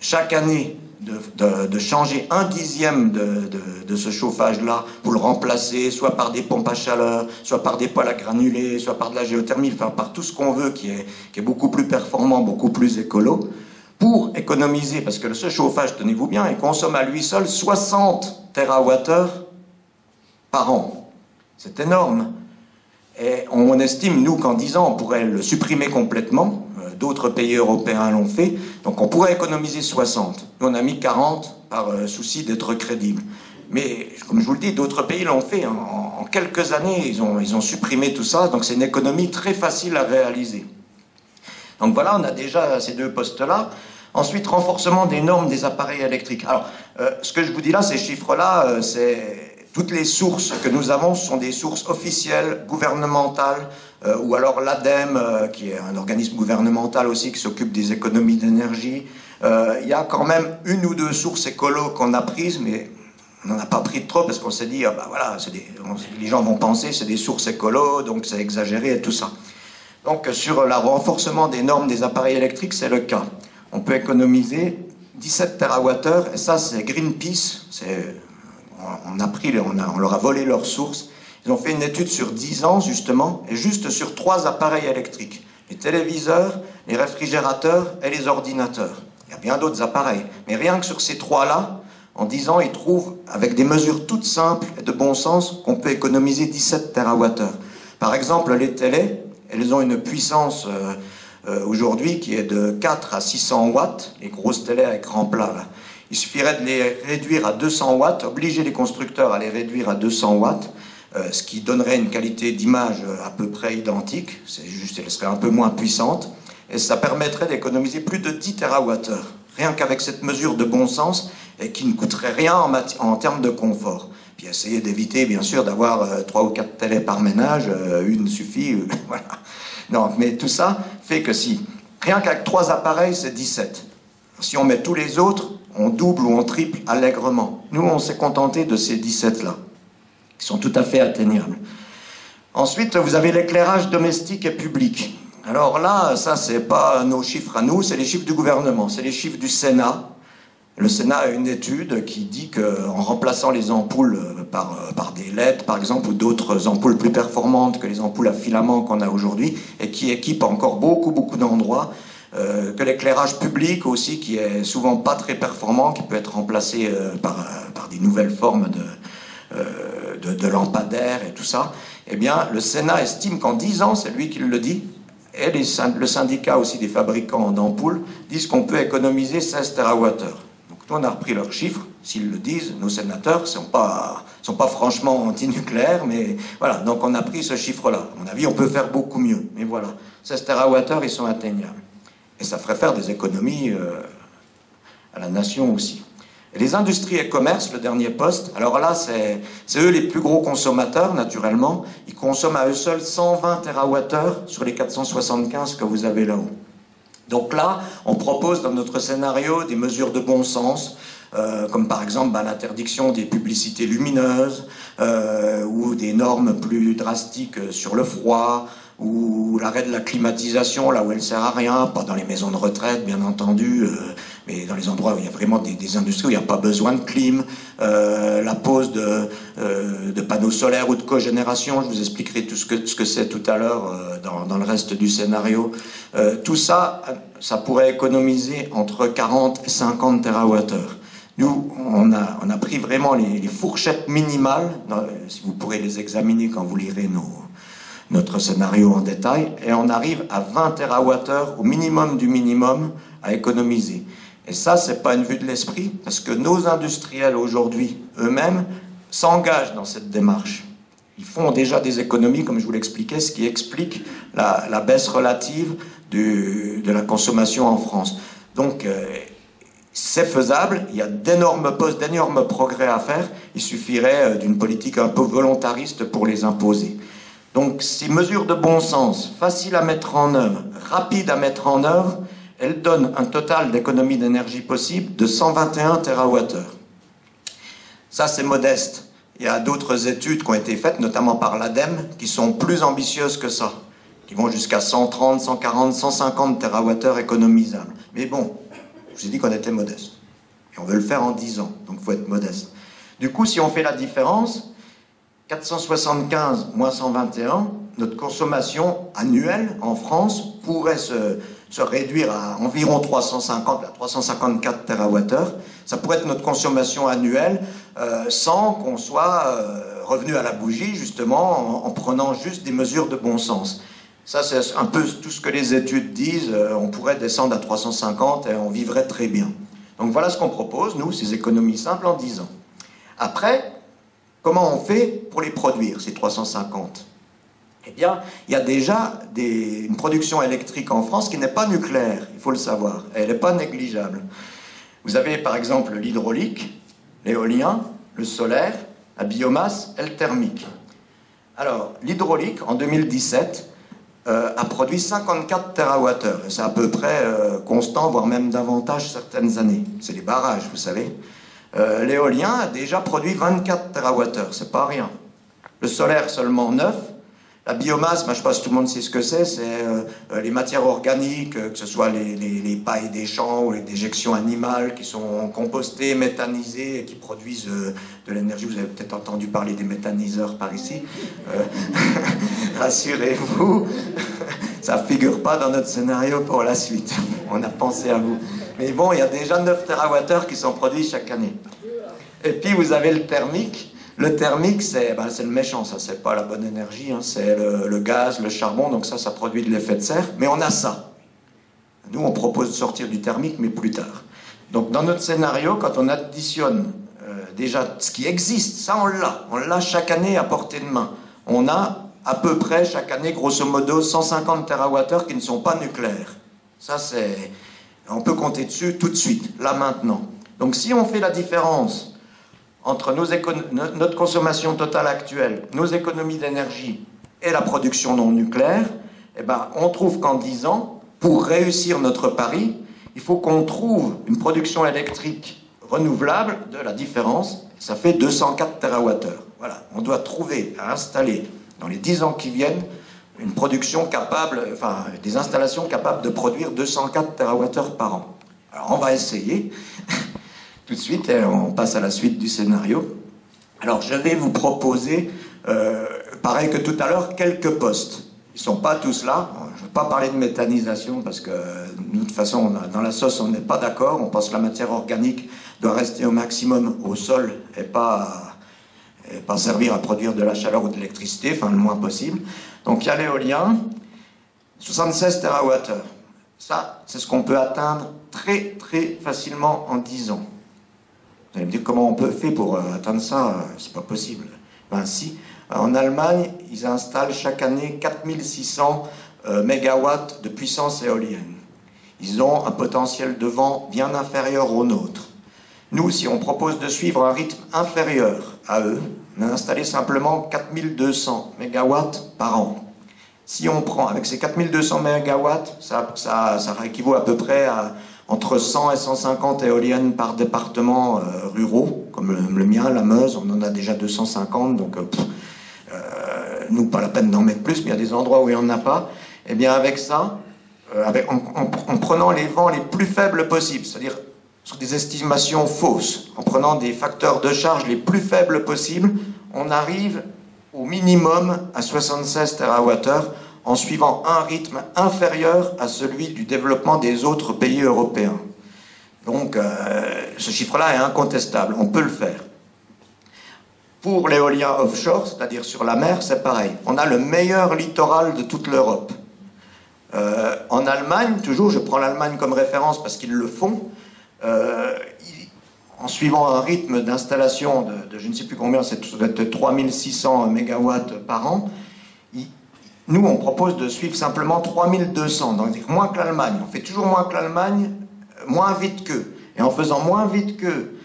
chaque année de changer 1/10 de ce chauffage-là pour le remplacer, soit par des pompes à chaleur, soit par des poêles à granulés, soit par de la géothermie, enfin par tout ce qu'on veut qui est beaucoup plus performant, beaucoup plus écolo, pour économiser, parce que ce chauffage, tenez-vous bien, il consomme à lui seul 60 TWh par an. C'est énorme. Et on estime, nous, qu'en 10 ans, on pourrait le supprimer complètement. D'autres pays européens l'ont fait. Donc on pourrait économiser 60. Nous, on a mis 40 par souci d'être crédible. Mais, comme je vous le dis, d'autres pays l'ont fait. En quelques années, ils ont supprimé tout ça. Donc c'est une économie très facile à réaliser. Donc voilà, on a déjà ces deux postes-là. Ensuite, renforcement des normes des appareils électriques. Alors, ce que je vous dis là, ces chiffres-là, c'est... Toutes les sources que nous avons sont des sources officielles, gouvernementales, ou alors l'ADEME, qui est un organisme gouvernemental aussi qui s'occupe des économies d'énergie. Il y a quand même une ou deux sources écolo qu'on a prises, mais on n'en a pas pris trop parce qu'on s'est dit, ah bah voilà, les gens vont penser c'est des sources écolo, donc c'est exagéré et tout ça. Donc sur le renforcement des normes des appareils électriques, c'est le cas. On peut économiser 17 TWh, et ça c'est Greenpeace, on leur a volé leurs sources. Ils ont fait une étude sur 10 ans, justement, et juste sur 3 appareils électriques. Les téléviseurs, les réfrigérateurs et les ordinateurs. Il y a bien d'autres appareils. Mais rien que sur ces 3-là, en 10 ans, ils trouvent, avec des mesures toutes simples et de bon sens, qu'on peut économiser 17 TWh. Par exemple, les télés, elles ont une puissance aujourd'hui qui est de 4 à 600 watts, les grosses télés à écran plat, là. Il suffirait de les réduire à 200 watts, obliger les constructeurs à les réduire à 200 watts, ce qui donnerait une qualité d'image à peu près identique, c'est juste, elle serait un peu moins puissante, et ça permettrait d'économiser plus de 10 TWh, rien qu'avec cette mesure de bon sens, et qui ne coûterait rien en termes de confort. Puis essayer d'éviter, bien sûr, d'avoir 3 ou 4 télés par ménage, une suffit, voilà. Non, mais tout ça fait que si, rien qu'avec 3 appareils, c'est 17. Si on met tous les autres, on double ou on triple allègrement. Nous, on s'est contenté de ces 17-là, qui sont tout à fait atteignables. Ensuite, vous avez l'éclairage domestique et public. Alors là, ça, c'est pas nos chiffres à nous, c'est les chiffres du gouvernement, c'est les chiffres du Sénat. Le Sénat a une étude qui dit qu'en remplaçant les ampoules par des LED, par exemple, ou d'autres ampoules plus performantes que les ampoules à filaments qu'on a aujourd'hui, et qui équipent encore beaucoup d'endroits, que l'éclairage public aussi, qui est souvent pas très performant, qui peut être remplacé par des nouvelles formes de lampadaires et tout ça, eh bien, le Sénat estime qu'en 10 ans, c'est lui qui le dit, et le syndicat aussi des fabricants d'ampoules disent qu'on peut économiser 16 TWh. Donc nous, on a repris leurs chiffres, s'ils le disent, nos sénateurs ne sont pas franchement anti-nucléaires, mais voilà, donc on a pris ce chiffre-là. À mon avis, on peut faire beaucoup mieux, mais voilà, 16 TWh, ils sont atteignables. Et ça ferait faire des économies à la nation aussi. Et les industries et commerces, le dernier poste, alors là, c'est eux les plus gros consommateurs, naturellement. Ils consomment à eux seuls 120 TWh sur les 475 que vous avez là-haut. Donc là, on propose dans notre scénario des mesures de bon sens, comme par exemple l'interdiction des publicités lumineuses, ou des normes plus drastiques sur le froid, ou l'arrêt de la climatisation là où elle ne sert à rien, pas dans les maisons de retraite bien entendu, mais dans les endroits où il y a vraiment des industries où il n'y a pas besoin de clim, la pose de panneaux solaires ou de cogénération, je vous expliquerai tout ce que c'est tout à l'heure dans le reste du scénario. Tout ça, ça pourrait économiser entre 40 et 50 TWh. Nous, on a pris vraiment les fourchettes minimales, si vous pourrez les examiner quand vous lirez notre scénario en détail, et on arrive à 20 TWh au minimum du minimum à économiser. Et ça, c'est pas une vue de l'esprit, parce que nos industriels aujourd'hui, eux-mêmes, s'engagent dans cette démarche. Ils font déjà des économies, comme je vous l'expliquais, ce qui explique la baisse relative de la consommation en France. Donc, c'est faisable, il y a d'énormes progrès à faire, il suffirait d'une politique un peu volontariste pour les imposer. Donc, ces mesures de bon sens, faciles à mettre en œuvre, rapides à mettre en œuvre, elles donnent un total d'économie d'énergie possible de 121 TWh. Ça, c'est modeste. Il y a d'autres études qui ont été faites, notamment par l'ADEME, qui sont plus ambitieuses que ça, qui vont jusqu'à 130, 140, 150 TWh économisables. Mais bon, je vous ai dit qu'on était modeste. Et on veut le faire en 10 ans, donc il faut être modeste. Du coup, si on fait la différence, 475 moins 121, notre consommation annuelle en France pourrait se réduire à environ 354 TWh. Ça pourrait être notre consommation annuelle sans qu'on soit revenu à la bougie, justement, en prenant juste des mesures de bon sens. Ça, c'est un peu tout ce que les études disent. On pourrait descendre à 350 et on vivrait très bien. Donc voilà ce qu'on propose, nous, ces économies simples en 10 ans. Après, comment on fait pour les produire, ces 350 ? Eh bien, il y a déjà une production électrique en France qui n'est pas nucléaire, il faut le savoir. Elle n'est pas négligeable. Vous avez par exemple l'hydraulique, l'éolien, le solaire, la biomasse et le thermique. Alors, l'hydraulique, en 2017, a produit 54 TWh. C'est à peu près constant, voire même davantage certaines années. C'est les barrages, vous savez. L'éolien a déjà produit 24 TWh, c'est pas rien. Le solaire, seulement 9. La biomasse, je ne sais pas si tout le monde sait ce que c'est les matières organiques, que ce soit les pailles des champs ou les déjections animales qui sont compostées, méthanisées et qui produisent de l'énergie. Vous avez peut-être entendu parler des méthaniseurs par ici. Rassurez-vous, ça ne figure pas dans notre scénario pour la suite. On a pensé à vous. Mais bon, il y a déjà 9 TWh qui sont produits chaque année. Et puis vous avez le thermique. Le thermique, c'est le méchant, ça, c'est pas la bonne énergie, hein, c'est le gaz, le charbon, donc ça produit de l'effet de serre, mais on a ça. Nous, on propose de sortir du thermique, mais plus tard. Donc, dans notre scénario, quand on additionne déjà ce qui existe, ça, on l'a chaque année à portée de main. On a à peu près, chaque année, grosso modo, 150 TWh qui ne sont pas nucléaires. Ça, on peut compter dessus tout de suite, là, maintenant. Donc, si on fait la différence entre notre consommation totale actuelle, nos économies d'énergie et la production non nucléaire, eh ben, on trouve qu'en 10 ans, pour réussir notre pari, il faut qu'on trouve une production électrique renouvelable de la différence, ça fait 204 TWh. Voilà, on doit trouver à installer dans les 10 ans qui viennent une production capable, enfin des installations capables de produire 204 TWh par an. Alors on va essayer. Tout de suite, on passe à la suite du scénario. Alors, je vais vous proposer, pareil que tout à l'heure, quelques postes. Ils ne sont pas tous là. Je ne vais pas parler de méthanisation parce que, de toute façon, dans la sauce, on n'est pas d'accord. On pense que la matière organique doit rester au maximum au sol et pas servir à produire de la chaleur ou de l'électricité, enfin, le moins possible. Donc, il y a l'éolien, 76 TWh. Ça, c'est ce qu'on peut atteindre très, très facilement en 10 ans. Vous allez me dire comment on peut faire pour atteindre ça, c'est pas possible. Ben si, en Allemagne, ils installent chaque année 4600 mégawatts de puissance éolienne. Ils ont un potentiel de vent bien inférieur au nôtre. Nous, si on propose de suivre un rythme inférieur à eux, on a installé simplement 4200 mégawatts par an. Si on prend, avec ces 4200 mégawatts, ça équivaut à peu près à entre 100 et 150 éoliennes par département ruraux, comme le mien, la Meuse, on en a déjà 250, donc nous, pas la peine d'en mettre plus, mais il y a des endroits où il n'y en a pas. Et bien avec ça, en prenant les vents les plus faibles possibles, c'est-à-dire sur des estimations fausses, en prenant des facteurs de charge les plus faibles possibles, on arrive au minimum à 76 TWh, en suivant un rythme inférieur à celui du développement des autres pays européens. Donc, ce chiffre-là est incontestable, on peut le faire. Pour l'éolien offshore, c'est-à-dire sur la mer, c'est pareil. On a le meilleur littoral de toute l'Europe. En En Allemagne, toujours, je prends l'Allemagne comme référence parce qu'ils le font, en suivant un rythme d'installation de je ne sais plus combien, c'est de 3600 mégawatts par an, nous, on propose de suivre simplement 3200, donc moins que l'Allemagne. On fait toujours moins que l'Allemagne, moins vite qu'eux. Et en faisant moins vite qu'eux,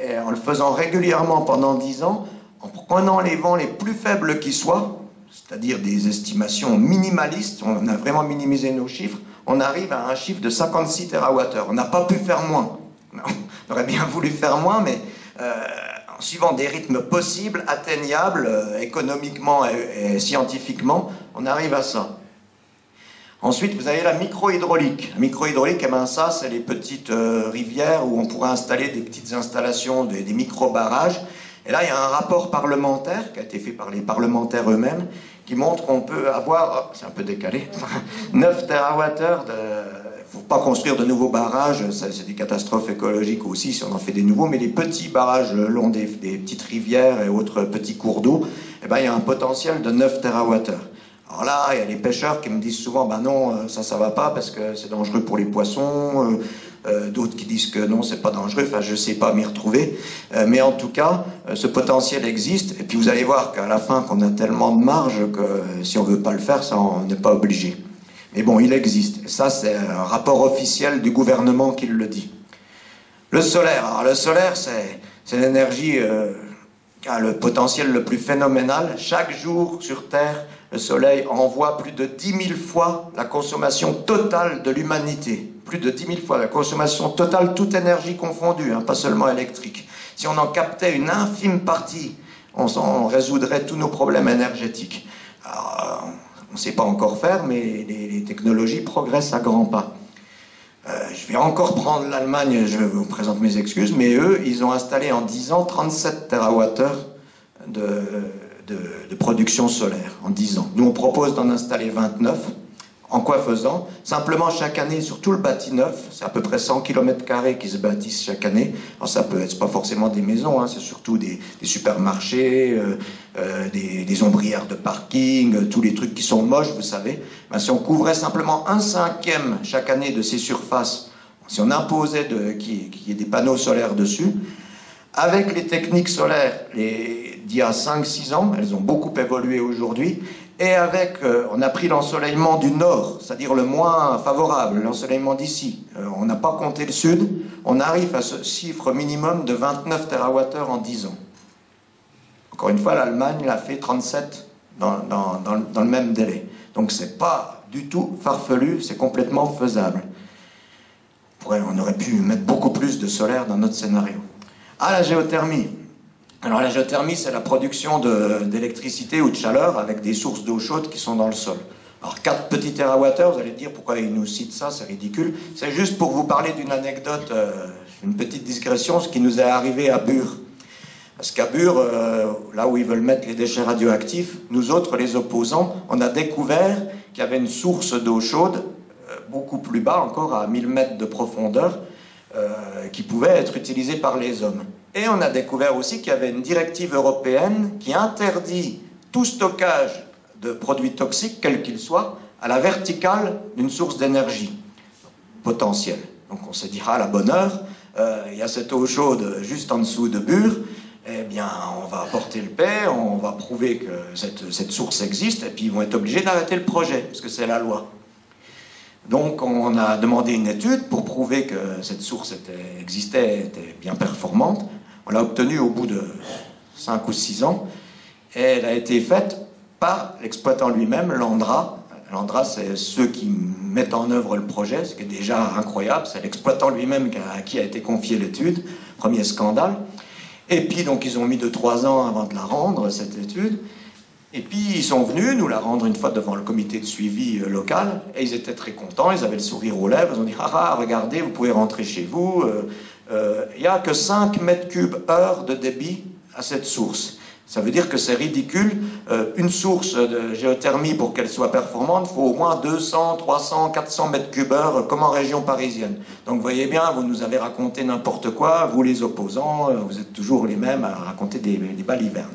et en le faisant régulièrement pendant 10 ans, en prenant les vents les plus faibles qui soient, c'est-à-dire des estimations minimalistes, on a vraiment minimisé nos chiffres, on arrive à un chiffre de 56 TWh. On n'a pas pu faire moins. On aurait bien voulu faire moins, mais en suivant des rythmes possibles, atteignables, économiquement et scientifiquement, on arrive à ça. Ensuite, vous avez la micro-hydraulique. La micro-hydraulique, eh ben ça, c'est les petites rivières où on pourrait installer des petites installations, des micro-barrages. Et là, il y a un rapport parlementaire qui a été fait par les parlementaires eux-mêmes qui montre qu'on peut avoir, c'est un peu décalé, 9 TWh de... Il ne faut pas construire de nouveaux barrages, c'est des catastrophes écologiques aussi si on en fait des nouveaux, mais les petits barrages le long des petites rivières et autres petits cours d'eau, eh ben, il y a un potentiel de 9 TWh. Alors là, il y a les pêcheurs qui me disent souvent, ben non, ça va pas parce que c'est dangereux pour les poissons, d'autres qui disent que non, c'est pas dangereux, enfin je sais pas m'y retrouver, mais en tout cas, ce potentiel existe, et puis vous allez voir qu'à la fin, qu'on a tellement de marge que si on veut pas le faire, ça on n'est pas obligé. Mais bon, il existe. Et ça, c'est un rapport officiel du gouvernement qui le dit. Le solaire. Alors, le solaire, c'est l'énergie qui a le potentiel le plus phénoménal. Chaque jour sur Terre, le soleil envoie plus de 10 000 fois la consommation totale de l'humanité. Plus de 10 000 fois la consommation totale, toute énergie confondue, hein, pas seulement électrique. Si on en captait une infime partie, on résoudrait tous nos problèmes énergétiques. Alors, on ne sait pas encore faire, mais les technologies progressent à grands pas. Je vais encore prendre l'Allemagne, je vous présente mes excuses, mais eux, ils ont installé en 10 ans 37 TWh de production solaire, en 10 ans. Nous, on propose d'en installer 29. En quoi faisant? Simplement, chaque année, sur tout le bâti neuf, c'est à peu près 100 km² qui se bâtissent chaque année. Alors ça peut être pas forcément des maisons, hein, c'est surtout des supermarchés, des ombrières de parking, tous les trucs qui sont moches, vous savez. Ben, si on couvrait simplement 1/5 chaque année de ces surfaces, si on imposait qu'il y ait des panneaux solaires dessus, avec les techniques solaires d'il y a 5-6 ans, elles ont beaucoup évolué aujourd'hui, et avec, on a pris l'ensoleillement du nord, c'est-à-dire le moins favorable, l'ensoleillement d'ici. On n'a pas compté le sud, on arrive à ce chiffre minimum de 29 TWh en 10 ans. Encore une fois, l'Allemagne l'a fait 37 dans le même délai. Donc c'est pas du tout farfelu, c'est complètement faisable. On aurait pu mettre beaucoup plus de solaire dans notre scénario. Ah, la géothermie. Alors la géothermie, c'est la production d'électricité ou de chaleur avec des sources d'eau chaude qui sont dans le sol. Alors 4 petits térawattheures, vous allez dire pourquoi ils nous citent ça, c'est ridicule. C'est juste pour vous parler d'une anecdote, une petite digression, ce qui nous est arrivé à Bure. Parce qu'à Bure, là où ils veulent mettre les déchets radioactifs, nous autres, les opposants, on a découvert qu'il y avait une source d'eau chaude, beaucoup plus bas encore, à 1000 mètres de profondeur, qui pouvait être utilisée par les hommes. Et on a découvert aussi qu'il y avait une directive européenne qui interdit tout stockage de produits toxiques, quels qu'ils soient, à la verticale d'une source d'énergie potentielle. Donc on se dira à la bonne heure, il y a cette eau chaude juste en dessous de Bure, eh bien on va apporter le paix, on va prouver que cette source existe, et puis ils vont être obligés d'arrêter le projet, parce que c'est la loi. Donc on a demandé une étude pour prouver que cette source existait, était bien performante. On l'a obtenue au bout de 5 ou 6 ans. Et elle a été faite par l'exploitant lui-même, Landra. Landra, c'est ceux qui mettent en œuvre le projet, ce qui est déjà incroyable. C'est l'exploitant lui-même à qui a été confiée l'étude. Premier scandale. Et puis donc ils ont mis 2-3 ans avant de la rendre, cette étude. Et puis ils sont venus nous la rendre une fois devant le comité de suivi local, et ils étaient très contents, ils avaient le sourire aux lèvres, ils ont dit « Ah, regardez, vous pouvez rentrer chez vous, il n'y a que 5 mètres cubes heure de débit à cette source. » Ça veut dire que c'est ridicule, une source de géothermie, pour qu'elle soit performante, il faut au moins 200, 300, 400 mètres cubes heure, comme en région parisienne. Donc vous voyez bien, vous nous avez raconté n'importe quoi, vous les opposants, vous êtes toujours les mêmes à raconter des balivernes.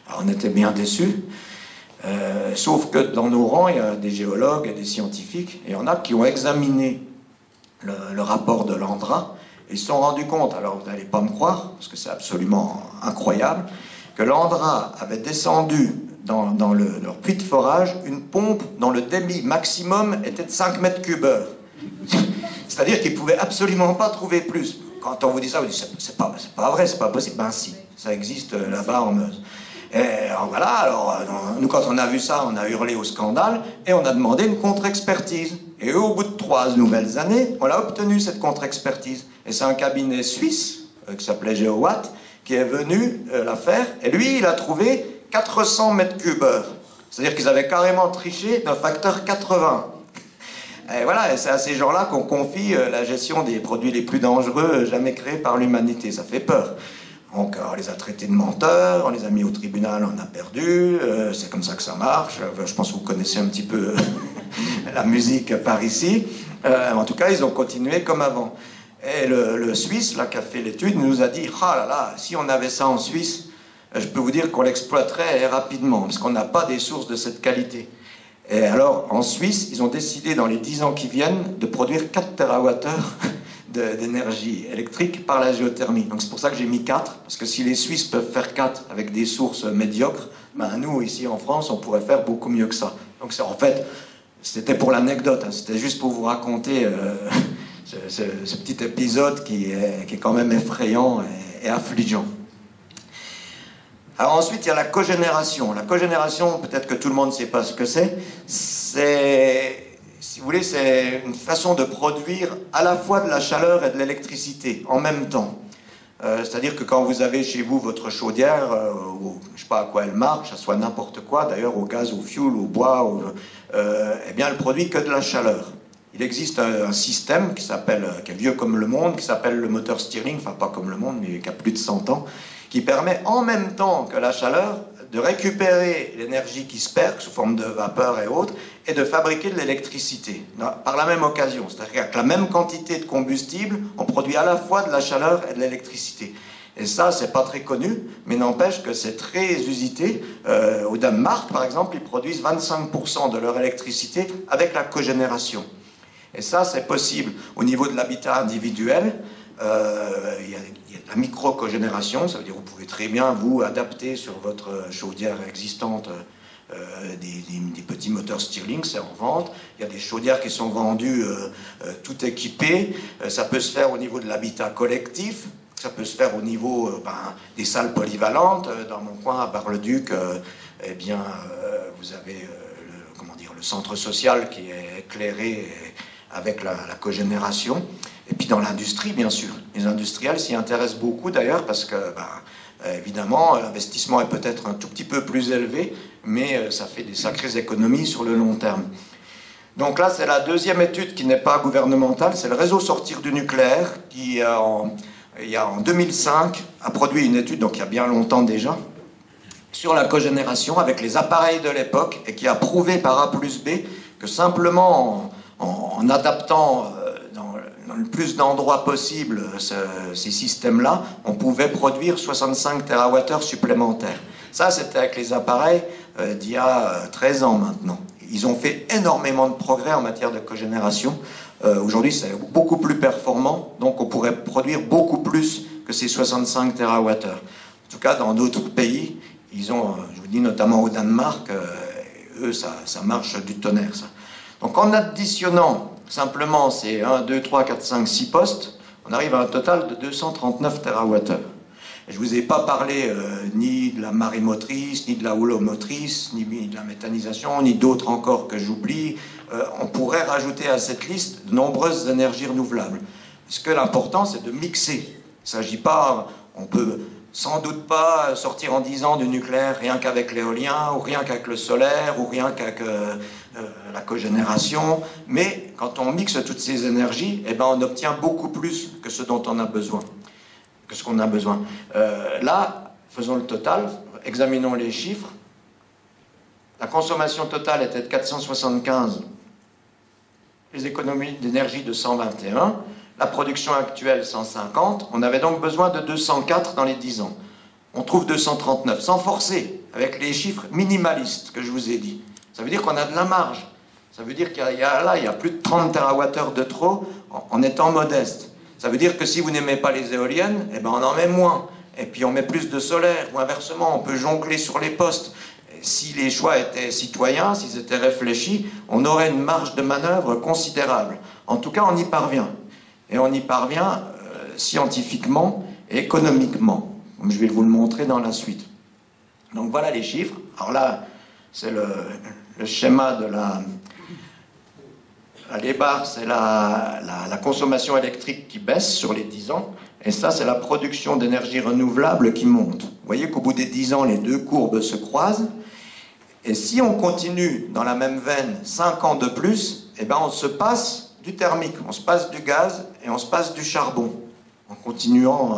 Alors on était bien déçus. Sauf que dans nos rangs, il y a des géologues et des scientifiques, et il y en a qui ont examiné le rapport de l'Andra, et ils se sont rendus compte, alors vous n'allez pas me croire, parce que c'est absolument incroyable, que l'Andra avait descendu dans leur puits de forage une pompe dont le débit maximum était de 5 mètres cubes heure. C'est-à-dire qu'ils ne pouvaient absolument pas trouver plus. Quand on vous dit ça, vous dites c'est pas vrai, c'est pas possible. Ben si, ça existe là-bas en Meuse. Et alors, voilà, alors nous quand on a vu ça, on a hurlé au scandale et on a demandé une contre-expertise. Et eux, au bout de 3 nouvelles années, on a obtenu cette contre-expertise. Et c'est un cabinet suisse qui s'appelait GeoWatt qui est venu la faire. Et lui, il a trouvé 400 mètres cubes heure. C'est-à-dire qu'ils avaient carrément triché d'un facteur 80. Et voilà, et c'est à ces gens-là qu'on confie la gestion des produits les plus dangereux jamais créés par l'humanité. Ça fait peur. Donc on les a traités de menteurs, on les a mis au tribunal, on a perdu, c'est comme ça que ça marche. Je pense que vous connaissez un petit peu la musique par ici. En tout cas, ils ont continué comme avant. Et le Suisse, là, qui a fait l'étude, nous a dit « Ah là là, si on avait ça en Suisse, je peux vous dire qu'on l'exploiterait rapidement, parce qu'on n'a pas des sources de cette qualité. » Et alors, en Suisse, ils ont décidé dans les 10 ans qui viennent de produire 4 TWh d'énergie électrique par la géothermie. Donc c'est pour ça que j'ai mis 4, parce que si les Suisses peuvent faire 4 avec des sources médiocres, ben nous, ici en France, on pourrait faire beaucoup mieux que ça. Donc en fait, c'était pour l'anecdote, hein, c'était juste pour vous raconter ce petit épisode qui est quand même effrayant et affligeant. Alors ensuite, il y a la cogénération. La cogénération, peut-être que tout le monde ne sait pas ce que c'est. Si vous voulez, c'est une façon de produire à la fois de la chaleur et de l'électricité en même temps. C'est-à-dire que quand vous avez chez vous votre chaudière, je ne sais pas à quoi elle marche, ça soit n'importe quoi, d'ailleurs au gaz, au fioul, au bois, eh bien elle produit que de la chaleur. Il existe un système qui est vieux comme le monde, qui s'appelle le moteur Stirling, enfin pas comme le monde, mais qui a plus de 100 ans, qui permet en même temps que la chaleur de récupérer l'énergie qui se perd sous forme de vapeur et autres, et de fabriquer de l'électricité par la même occasion. C'est-à-dire qu'avec la même quantité de combustible, on produit à la fois de la chaleur et de l'électricité. Et ça, c'est pas très connu, mais n'empêche que c'est très usité. Au Danemark, par exemple, ils produisent 25% de leur électricité avec la cogénération. Et ça, c'est possible au niveau de l'habitat individuel. Il y a de la micro-cogénération, ça veut dire que vous pouvez très bien vous adapter sur votre chaudière existante des petits moteurs Stirling, c'est en vente. Il y a des chaudières qui sont vendues tout équipées. Ça peut se faire au niveau de l'habitat collectif, ça peut se faire au niveau des salles polyvalentes. Dans mon coin, à Bar-le-Duc, eh bien, vous avez le centre social qui est éclairé avec la cogénération. Et puis dans l'industrie, bien sûr. Les industriels s'y intéressent beaucoup d'ailleurs parce que, évidemment, l'investissement est peut-être un tout petit peu plus élevé, mais ça fait des sacrées économies sur le long terme. Donc là, c'est la deuxième étude qui n'est pas gouvernementale, c'est le réseau Sortir du nucléaire qui, en 2005, a produit une étude, donc il y a bien longtemps déjà, sur la cogénération avec les appareils de l'époque et qui a prouvé par A plus B que simplement en adaptant dans le plus d'endroits possible ces systèmes-là, on pouvait produire 65 TWh supplémentaires. Ça, c'était avec les appareils d'il y a 13 ans maintenant. Ils ont fait énormément de progrès en matière de cogénération. Aujourd'hui, c'est beaucoup plus performant, donc on pourrait produire beaucoup plus que ces 65 TWh. En tout cas, dans d'autres pays, ils ont, je vous dis notamment au Danemark, eux, ça marche du tonnerre, ça. Donc en additionnant simplement ces 1, 2, 3, 4, 5, 6 postes, on arrive à un total de 239 TWh. Je ne vous ai pas parlé ni de la marémotrice, ni de la houlomotrice, ni de la méthanisation, ni d'autres encore que j'oublie. On pourrait rajouter à cette liste de nombreuses énergies renouvelables. Parce que l'important, c'est de mixer. Il ne s'agit pas, on peut sans doute pas sortir en 10 ans du nucléaire rien qu'avec l'éolien, ou rien qu'avec le solaire, ou rien qu'avec la cogénération. Mais quand on mixe toutes ces énergies, eh ben, on obtient beaucoup plus que ce dont on a besoin. Que ce qu'on a besoin. Là, faisons le total, examinons les chiffres. La consommation totale était de 475, les économies d'énergie de 121, la production actuelle 150, on avait donc besoin de 204 dans les 10 ans. on trouve 239, sans forcer, avec les chiffres minimalistes que je vous ai dit. Ça veut dire qu'on a de la marge. Ça veut dire qu'il y a plus de 30 TWh de trop en étant modeste. Ça veut dire que si vous n'aimez pas les éoliennes, eh ben on en met moins. Et puis on met plus de solaire, ou inversement, on peut jongler sur les postes. Et si les choix étaient citoyens, s'ils étaient réfléchis, on aurait une marge de manœuvre considérable. En tout cas, on y parvient. Et on y parvient scientifiquement et économiquement, comme je vais vous le montrer dans la suite. Donc voilà les chiffres. Alors là, c'est le schéma de la les barres, c'est la consommation électrique qui baisse sur les 10 ans. Et ça, c'est la production d'énergie renouvelable qui monte. Vous voyez qu'au bout des 10 ans, les deux courbes se croisent. Et si on continue dans la même veine 5 ans de plus, eh ben on se passe du thermique, on se passe du gaz et on se passe du charbon, en continuant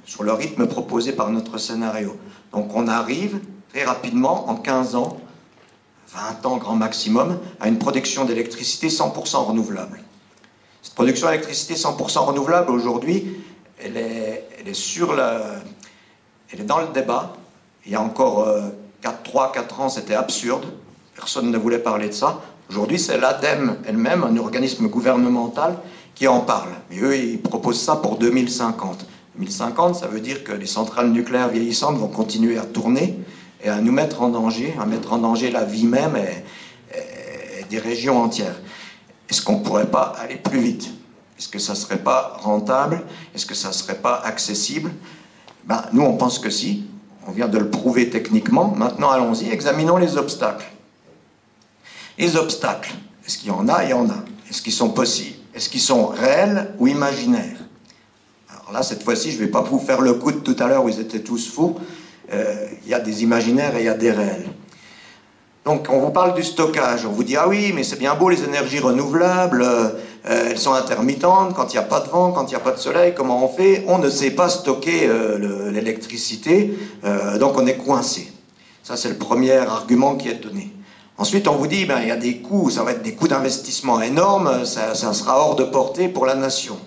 sur le rythme proposé par notre scénario. Donc on arrive très rapidement, en 15 ans, 20 ans grand maximum, à une production d'électricité 100% renouvelable. Cette production d'électricité 100% renouvelable, aujourd'hui, elle est dans le débat. Il y a encore 3-4 ans, c'était absurde. Personne ne voulait parler de ça. Aujourd'hui, c'est l'ADEME elle-même, un organisme gouvernemental, qui en parle. Mais eux, ils proposent ça pour 2050. 2050, ça veut dire que les centrales nucléaires vieillissantes vont continuer à tourner et à nous mettre en danger, à mettre en danger la vie même et des régions entières. Est-ce qu'on ne pourrait pas aller plus vite? Est-ce que ça ne serait pas rentable? Est-ce que ça ne serait pas accessible? Ben, nous, on pense que si. On vient de le prouver techniquement. Maintenant, allons-y, examinons les obstacles. Les obstacles, est-ce qu'il y en a? Il y en a. Est-ce qu'ils sont possibles? Est-ce qu'ils sont réels ou imaginaires? Alors là, cette fois-ci, je ne vais pas vous faire le coup de tout à l'heure où ils étaient tous fous. Il y a des imaginaires et il y a des réels. Donc, on vous parle du stockage. On vous dit, ah oui, mais c'est bien beau, les énergies renouvelables, elles sont intermittentes, quand il n'y a pas de vent, quand il n'y a pas de soleil, comment on fait? On ne sait pas stocker l'électricité, donc on est coincé. Ça, c'est le premier argument qui est donné. Ensuite, on vous dit, ben, il y a des coûts, ça va être des coûts d'investissement énormes, ça sera hors de portée pour la nation.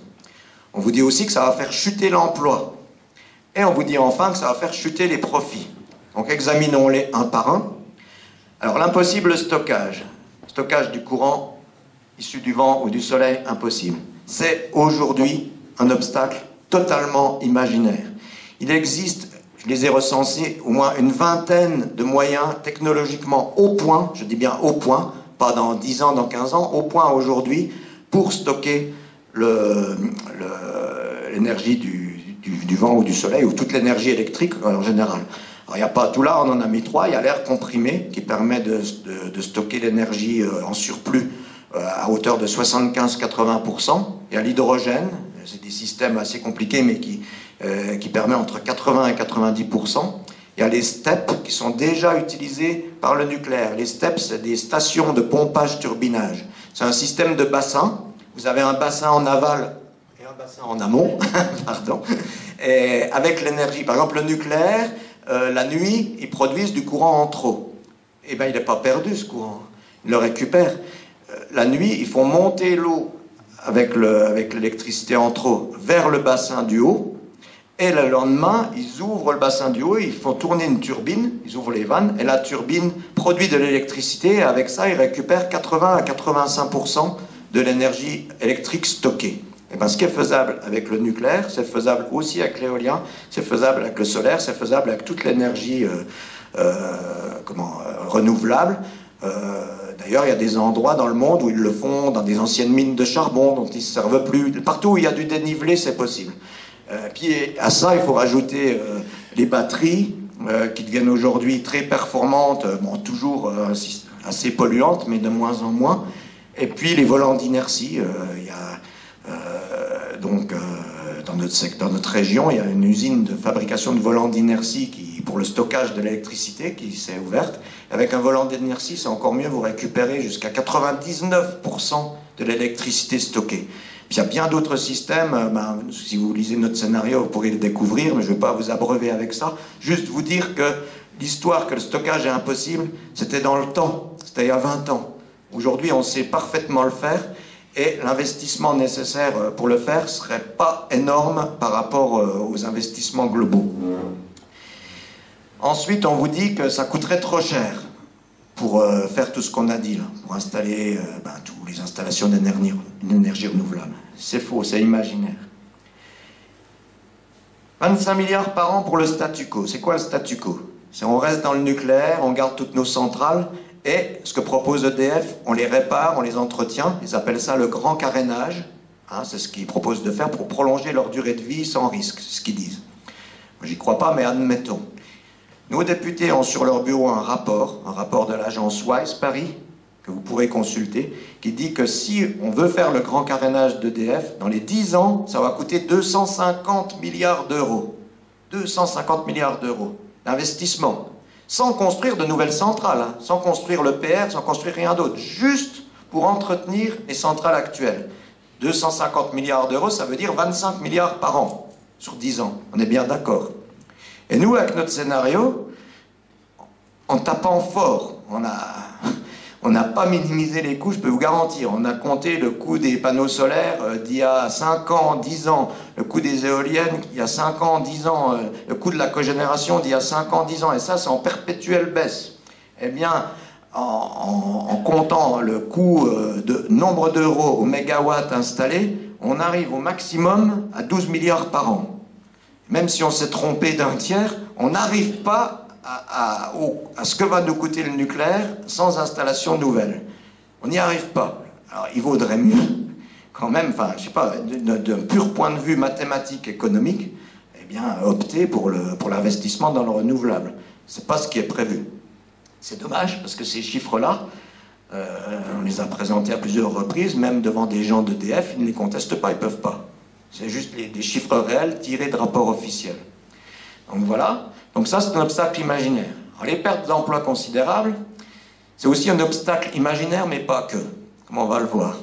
On vous dit aussi que ça va faire chuter l'emploi. Et on vous dit enfin que ça va faire chuter les profits. Donc, examinons-les un par un. Alors, l'impossible stockage du courant issu du vent ou du soleil, impossible. C'est aujourd'hui un obstacle totalement imaginaire. Il existe, je les ai recensés, au moins une vingtaine de moyens technologiquement au point, je dis bien au point, pas dans 10 ans, dans 15 ans, au point aujourd'hui, pour stocker l'énergie du vent ou du soleil, ou toute l'énergie électrique en général. Alors, il n'y a pas tout là, on en a mis 3. Il y a l'air comprimé qui permet de stocker l'énergie en surplus à hauteur de 75-80%. Il y a l'hydrogène, c'est des systèmes assez compliqués mais qui permet entre 80 et 90%. Il y a les STEP qui sont déjà utilisés par le nucléaire. Les STEP, c'est des stations de pompage-turbinage. C'est un système de bassin. Vous avez un bassin en aval et un bassin en amont, pardon. Et avec l'énergie, par exemple le nucléaire, la nuit, ils produisent du courant en trop. Eh bien, il n'est pas perdu, ce courant. Ils le récupèrent. La nuit, ils font monter l'eau avec l'électricité en trop vers le bassin du haut. Et le lendemain, ils ouvrent le bassin du haut, ils font tourner une turbine, ils ouvrent les vannes, et la turbine produit de l'électricité. Et avec ça, ils récupèrent 80 à 85% de l'énergie électrique stockée. Et bien, ce qui est faisable avec le nucléaire, c'est faisable aussi avec l'éolien, c'est faisable avec le solaire, c'est faisable avec toute l'énergie renouvelable. D'ailleurs, il y a des endroits dans le monde où ils le font, dans des anciennes mines de charbon dont ils ne se servent plus. Partout où il y a du dénivelé, c'est possible. Puis à ça, il faut rajouter les batteries qui deviennent aujourd'hui très performantes, bon, toujours assez polluantes, mais de moins en moins. Et puis les volants d'inertie, il y a... dans notre région, il y a une usine de fabrication de volants d'inertie pour le stockage de l'électricité qui s'est ouverte. Avec un volant d'inertie, c'est encore mieux, vous récupérez jusqu'à 99% de l'électricité stockée. Puis il y a bien d'autres systèmes, si vous lisez notre scénario, vous pourrez le découvrir, mais je ne vais pas vous abreuver avec ça. Juste vous dire que l'histoire que le stockage est impossible, c'était dans le temps, c'était il y a 20 ans. Aujourd'hui, on sait parfaitement le faire. Et l'investissement nécessaire pour le faire ne serait pas énorme par rapport aux investissements globaux. Ensuite, on vous dit que ça coûterait trop cher pour faire tout ce qu'on a dit, là, pour installer toutes les installations d'énergie renouvelable. C'est faux, c'est imaginaire. 25 milliards par an pour le statu quo. C'est quoi le statu quo? C'est on reste dans le nucléaire, on garde toutes nos centrales, et ce que propose EDF, on les répare, on les entretient. Ils appellent ça le grand carénage. Hein, c'est ce qu'ils proposent de faire pour prolonger leur durée de vie sans risque, c'est ce qu'ils disent. Moi, j'y crois pas, mais admettons. Nos députés ont sur leur bureau un rapport de l'agence Wise Paris, que vous pourrez consulter, qui dit que si on veut faire le grand carénage d'EDF, dans les 10 ans, ça va coûter 250 milliards d'euros. 250 milliards d'euros d'investissement. Sans construire de nouvelles centrales, hein, sans construire le PR, sans construire rien d'autre. Juste pour entretenir les centrales actuelles. 250 milliards d'euros, ça veut dire 25 milliards par an, sur 10 ans. On est bien d'accord. Et nous, avec notre scénario, en tapant fort, on n'a pas minimisé les coûts, je peux vous garantir. On a compté le coût des panneaux solaires d'il y a 5 ans, 10 ans, le coût des éoliennes il y a 5 ans, 10 ans, le coût de la cogénération d'il y a 5 ans, 10 ans, et ça, c'est en perpétuelle baisse. Eh bien, en comptant le coût de nombre d'euros au mégawatt installé, on arrive au maximum à 12 milliards par an. Même si on s'est trompé d'un tiers, on n'arrive pas à ce que va nous coûter le nucléaire sans installation nouvelle. On n'y arrive pas. Alors, il vaudrait mieux, quand même, enfin, je sais pas, d'un pur point de vue mathématique, économique, eh bien, opter pour l'investissement dans le renouvelable. C'est pas ce qui est prévu. C'est dommage, parce que ces chiffres-là, on les a présentés à plusieurs reprises, même devant des gens d'EDF, ils ne les contestent pas, ils peuvent pas. C'est juste des chiffres réels tirés de rapports officiels. Donc voilà. Donc ça, c'est un obstacle imaginaire. Alors, les pertes d'emplois considérables, c'est aussi un obstacle imaginaire, mais pas que, comme on va le voir.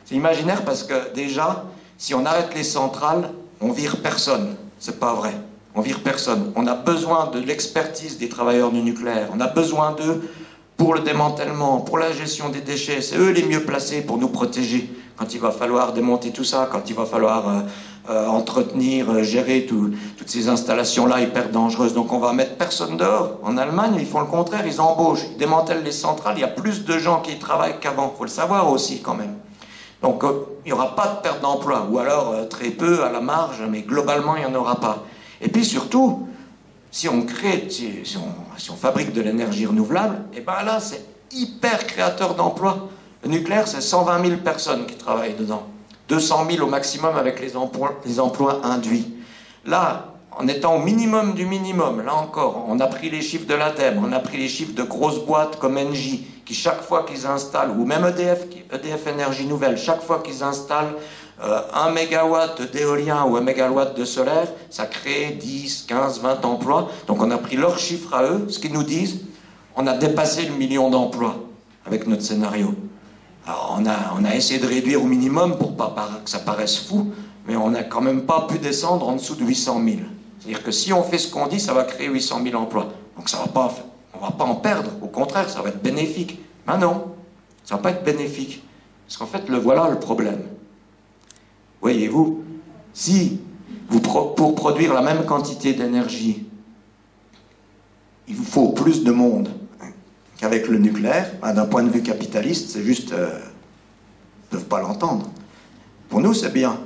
C'est imaginaire parce que déjà, si on arrête les centrales, on vire personne. C'est pas vrai. On vire personne. On a besoin de l'expertise des travailleurs du nucléaire. On a besoin d'eux pour le démantèlement, pour la gestion des déchets. C'est eux les mieux placés pour nous protéger quand il va falloir démonter tout ça, quand il va falloir entretenir, gérer toutes ces installations-là hyper dangereuses. Donc on va mettre personne dehors. En Allemagne, ils font le contraire, ils embauchent, ils démantèlent les centrales, il y a plus de gens qui y travaillent qu'avant. Il faut le savoir aussi quand même. Donc il n'y aura pas de perte d'emploi, ou alors très peu à la marge, mais globalement il n'y en aura pas. Et puis surtout, si on crée, si on fabrique de l'énergie renouvelable, et bien là c'est hyper créateur d'emplois. Le nucléaire, c'est 120 000 personnes qui travaillent dedans. 200 000 au maximum avec les emplois induits. Là, en étant au minimum du minimum, là encore, on a pris les chiffres de l'ADEME, on a pris les chiffres de grosses boîtes comme Engie, qui chaque fois qu'ils installent, ou même EDF Énergie Nouvelle, chaque fois qu'ils installent 1 mégawatt d'éolien ou 1 mégawatt de solaire, ça crée 10, 15, 20 emplois. Donc on a pris leurs chiffres à eux, ce qu'ils nous disent, on a dépassé le million d'emplois avec notre scénario. Alors on a essayé de réduire au minimum pour pas que ça paraisse fou, mais on n'a quand même pas pu descendre en dessous de 800 000. C'est-à-dire que si on fait ce qu'on dit, ça va créer 800 000 emplois. Donc on ne va pas en perdre, au contraire, ça va être bénéfique. Ben non, ça ne va pas être bénéfique. Parce qu'en fait, voilà le problème. Voyez-vous, si pour produire la même quantité d'énergie, il vous faut plus de monde qu'avec le nucléaire, ben, d'un point de vue capitaliste, c'est juste... ils ne peuvent pas l'entendre. Pour nous, c'est bien.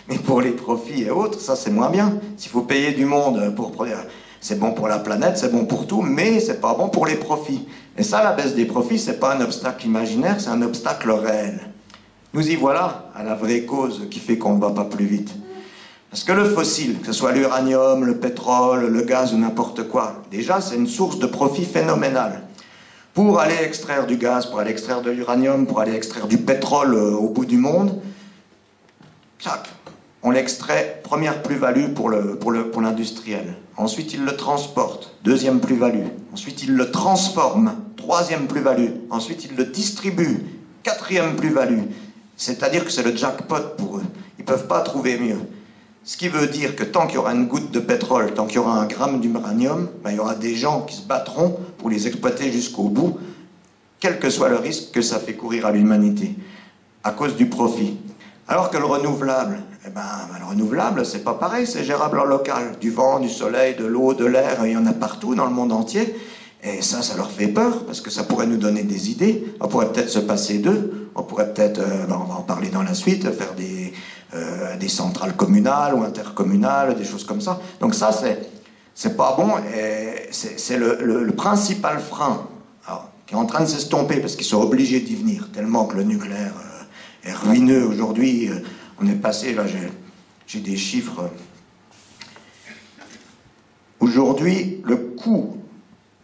Mais pour les profits et autres, ça, c'est moins bien. S'il faut payer du monde pour produire... C'est bon pour la planète, c'est bon pour tout, mais c'est pas bon pour les profits. Et ça, la baisse des profits, c'est pas un obstacle imaginaire, c'est un obstacle réel. Nous y voilà, à la vraie cause qui fait qu'on ne va pas plus vite. Parce que le fossile, que ce soit l'uranium, le pétrole, le gaz ou n'importe quoi, déjà, c'est une source de profit phénoménale. Pour aller extraire du gaz, pour aller extraire de l'uranium, pour aller extraire du pétrole au bout du monde, on l'extrait, première plus-value pour l'industriel. Ensuite, il le transporte, deuxième plus-value. Ensuite, il le transforme, troisième plus-value. Ensuite, il le distribue, quatrième plus-value. C'est-à-dire que c'est le jackpot pour eux. Ils ne peuvent pas trouver mieux. Ce qui veut dire que tant qu'il y aura une goutte de pétrole, tant qu'il y aura un gramme d'uranium, ben, il y aura des gens qui se battront pour les exploiter jusqu'au bout, quel que soit le risque que ça fait courir à l'humanité, à cause du profit. Alors que le renouvelable, eh ben, le renouvelable, c'est pas pareil, c'est gérable en local. Du vent, du soleil, de l'eau, de l'air, il y en a partout dans le monde entier. Et ça leur fait peur, parce que ça pourrait nous donner des idées. On pourrait peut-être se passer d'eux. On pourrait peut-être, on va en parler dans la suite, faire des centrales communales ou intercommunales, des choses comme ça. Donc ça, c'est pas bon. C'est le principal frein qui est en train de s'estomper, parce qu'ils sont obligés d'y venir, tellement que le nucléaire est ruineux aujourd'hui. On est passé, là j'ai des chiffres. Aujourd'hui, le coût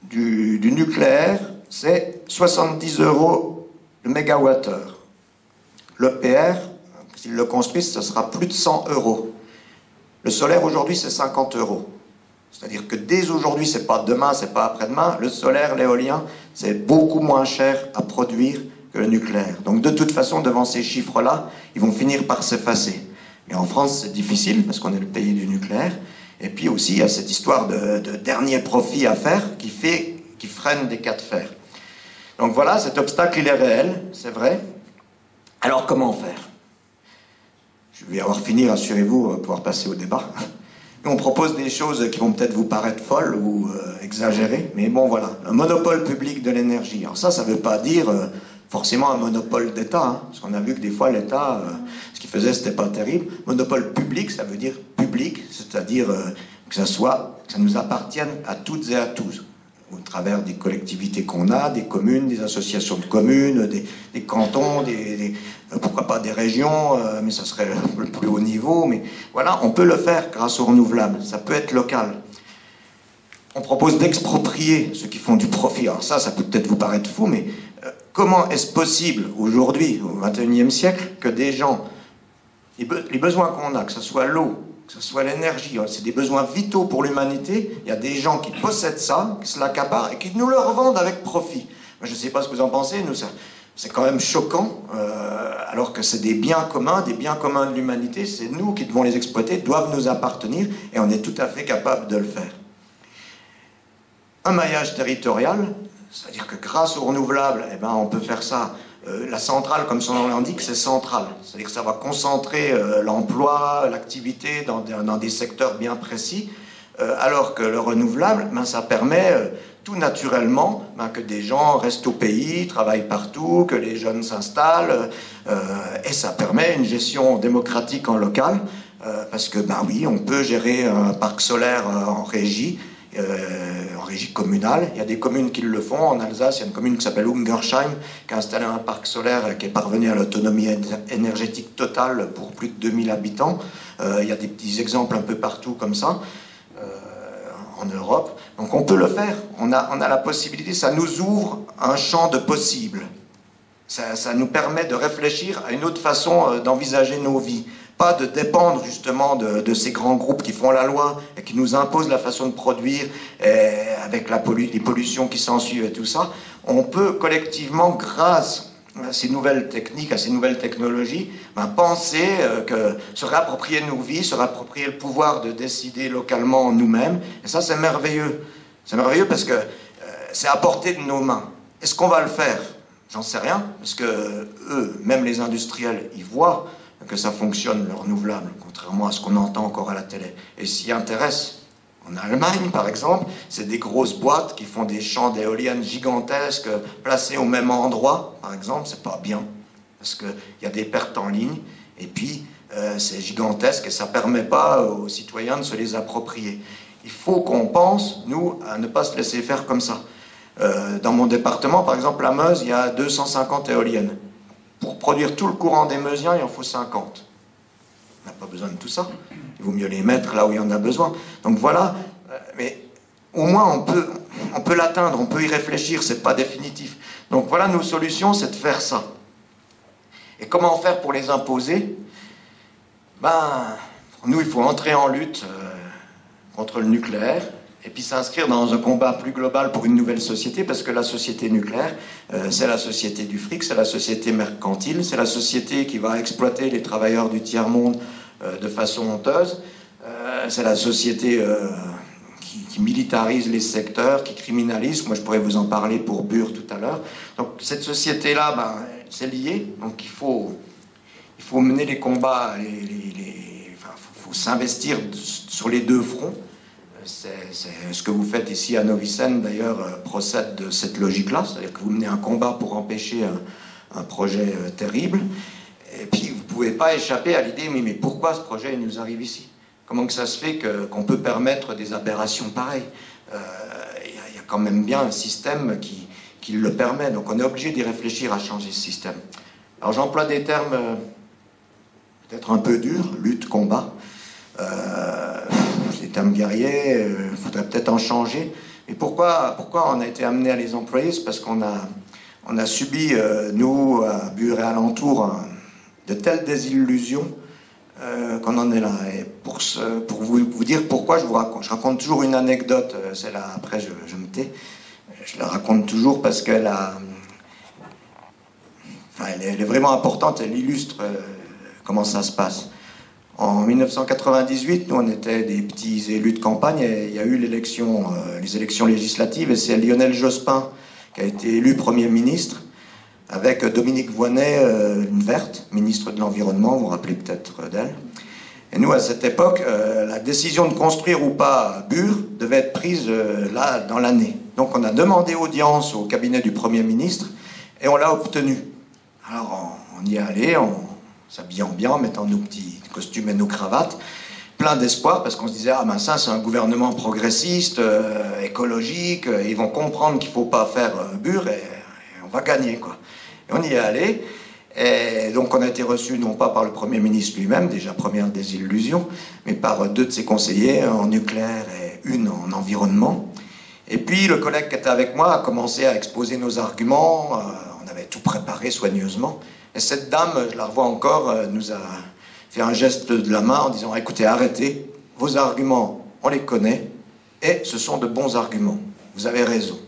du nucléaire, c'est 70 € le mégawattheure. L'EPR, s'ils le construisent, ce sera plus de 100 €. Le solaire, aujourd'hui, c'est 50 €. C'est-à-dire que dès aujourd'hui, c'est pas demain, c'est pas après-demain, le solaire, l'éolien, c'est beaucoup moins cher à produire que le nucléaire. Donc de toute façon, devant ces chiffres-là, ils vont finir par s'effacer. Et en France, c'est difficile, parce qu'on est le pays du nucléaire. Et puis aussi, il y a cette histoire de dernier profit à faire qui freine des cas de fer. Donc voilà, cet obstacle, il est réel, c'est vrai. Alors comment faire? Je vais avoir fini, rassurez-vous, on va pouvoir passer au débat. Et on propose des choses qui vont peut-être vous paraître folles ou exagérées, mais bon voilà, un monopole public de l'énergie. Alors ça ne veut pas dire forcément un monopole d'État, hein, parce qu'on a vu que des fois l'État, ce qu'il faisait, c'était pas terrible. Monopole public, ça veut dire public, c'est-à-dire que ça nous appartienne à toutes et à tous, au travers des collectivités qu'on a, des communes, des associations de communes, des cantons, pourquoi pas des régions, mais ça serait le plus haut niveau. Mais voilà, on peut le faire grâce aux renouvelables, ça peut être local. On propose d'exproprier ceux qui font du profit. Alors ça peut peut-être vous paraître fou, mais comment est-ce possible aujourd'hui, au XXIe siècle, que des gens, les besoins qu'on a, que ce soit l'eau, que ce soit l'énergie, c'est des besoins vitaux pour l'humanité, il y a des gens qui possèdent ça, qui se l'accaparent et qui nous le revendent avec profit. Je ne sais pas ce que vous en pensez, nous, c'est quand même choquant, alors que c'est des biens communs de l'humanité, c'est nous qui devons les exploiter, doivent nous appartenir, et on est tout à fait capable de le faire. Un maillage territorial, c'est-à-dire que grâce aux renouvelables, eh ben, on peut faire ça. La centrale, comme son nom l'indique, c'est central. C'est-à-dire que ça va concentrer l'emploi, l'activité dans des secteurs bien précis, alors que le renouvelable, ben, ça permet tout naturellement que des gens restent au pays, travaillent partout, que les jeunes s'installent, et ça permet une gestion démocratique en local, parce que, ben oui, on peut gérer un parc solaire en régie communale. Il y a des communes qui le font. En Alsace, il y a une commune qui s'appelle Ungersheim qui a installé un parc solaire qui est parvenu à l'autonomie énergétique totale pour plus de 2000 habitants. Il y a des petits exemples un peu partout comme ça en Europe. Donc on peut le faire. On a la possibilité. Ça nous ouvre un champ de possibles. Ça nous permet de réfléchir à une autre façon d'envisager nos vies. Pas de dépendre justement de ces grands groupes qui font la loi et qui nous imposent la façon de produire avec les pollutions qui s'ensuivent et tout ça. On peut collectivement, grâce à ces nouvelles techniques, à ces nouvelles technologies, penser se réapproprier nos vies, se réapproprier le pouvoir de décider localement nous-mêmes. Et ça, c'est merveilleux. C'est merveilleux parce que c'est à portée de nos mains. Est-ce qu'on va le faire? J'en sais rien, parce que eux, même les industriels, ils voient que ça fonctionne, le renouvelable, contrairement à ce qu'on entend encore à la télé. Et s'y intéressent. En Allemagne, par exemple, c'est des grosses boîtes qui font des champs d'éoliennes gigantesques placés au même endroit, par exemple, c'est pas bien, parce qu'il y a des pertes en ligne, et puis c'est gigantesque et ça permet pas aux citoyens de se les approprier. Il faut qu'on pense, nous, à ne pas se laisser faire comme ça. Dans mon département, par exemple, la Meuse, il y a 250 éoliennes. Pour produire tout le courant des Meusiens, il en faut 50. On n'a pas besoin de tout ça. Il vaut mieux les mettre là où il y en a besoin. Donc voilà, mais au moins on peut l'atteindre, on peut y réfléchir, c'est pas définitif. Donc voilà, nos solutions, c'est de faire ça. Et comment faire pour les imposer? Nous, il faut entrer en lutte contre le nucléaire, et puis s'inscrire dans un combat plus global pour une nouvelle société, parce que la société nucléaire, c'est la société du fric, c'est la société mercantile, c'est la société qui va exploiter les travailleurs du tiers-monde de façon honteuse, c'est la société qui militarise les secteurs, qui criminalise. Moi, je pourrais vous en parler pour Bure tout à l'heure. Donc cette société-là, c'est lié, donc il faut il faut mener les combats, faut s'investir sur les deux fronts. C'est ce que vous faites ici à Novi Sen, d'ailleurs, procède de cette logique-là, c'est-à-dire que vous menez un combat pour empêcher un projet terrible, et puis vous ne pouvez pas échapper à l'idée, mais pourquoi ce projet nous arrive ici? Comment que ça se fait qu'on peut permettre des aberrations pareilles? Il y a quand même bien un système qui le permet, donc on est obligé d'y réfléchir à changer ce système. Alors j'emploie des termes peut-être un peu durs, lutte, combat, des termes guerriers, il faudrait peut-être en changer. Mais pourquoi on a été amené à les employer? C'est parce qu'on a subi, nous, à Bure et alentour, de telles désillusions qu'on en est là. Et pour vous dire pourquoi, je raconte toujours une anecdote, celle-là, après je me tais. Je la raconte toujours parce qu'elle est vraiment importante, elle illustre comment ça se passe. En 1998, nous on était des petits élus de campagne et il y a eu les élections législatives et c'est Lionel Jospin qui a été élu Premier ministre avec Dominique Voynet, une verte, ministre de l'Environnement, vous vous rappelez peut-être d'elle. Et nous, à cette époque, la décision de construire ou pas Bure devait être prise là, dans l'année. Donc on a demandé audience au cabinet du Premier ministre et on l'a obtenu. Alors on y est allé, en s'habillant bien, en mettant nos petits costumes et nos cravates, plein d'espoir, parce qu'on se disait, ah ben ça c'est un gouvernement progressiste, écologique, ils vont comprendre qu'il ne faut pas faire Bure et on va gagner, quoi. Et on y est allé, et donc on a été reçu non pas par le Premier ministre lui-même, déjà première désillusion, mais par deux de ses conseillers, un en nucléaire et une en environnement. Et puis le collègue qui était avec moi a commencé à exposer nos arguments, on avait tout préparé soigneusement, et cette dame, je la revois encore, nous a fait un geste de la main en disant, écoutez, arrêtez, vos arguments, on les connaît, et ce sont de bons arguments, vous avez raison.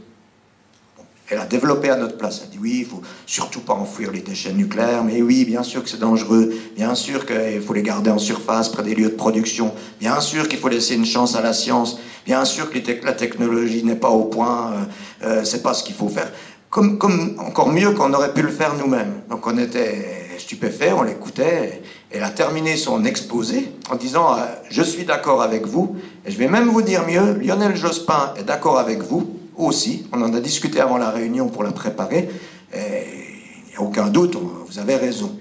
Elle a développé à notre place. Elle dit oui, il ne faut surtout pas enfouir les déchets nucléaires, mais oui, bien sûr que c'est dangereux, bien sûr qu'il faut les garder en surface, près des lieux de production, bien sûr qu'il faut laisser une chance à la science, bien sûr que la technologie n'est pas au point, c'est pas ce qu'il faut faire. Comme encore mieux qu'on aurait pu le faire nous-mêmes. Donc on était stupéfaits, on l'écoutait, et elle a terminé son exposé en disant je suis d'accord avec vous, et je vais même vous dire mieux, Lionel Jospin est d'accord avec vous, aussi, on en a discuté avant la réunion pour la préparer, et il n'y a aucun doute, vous avez raison.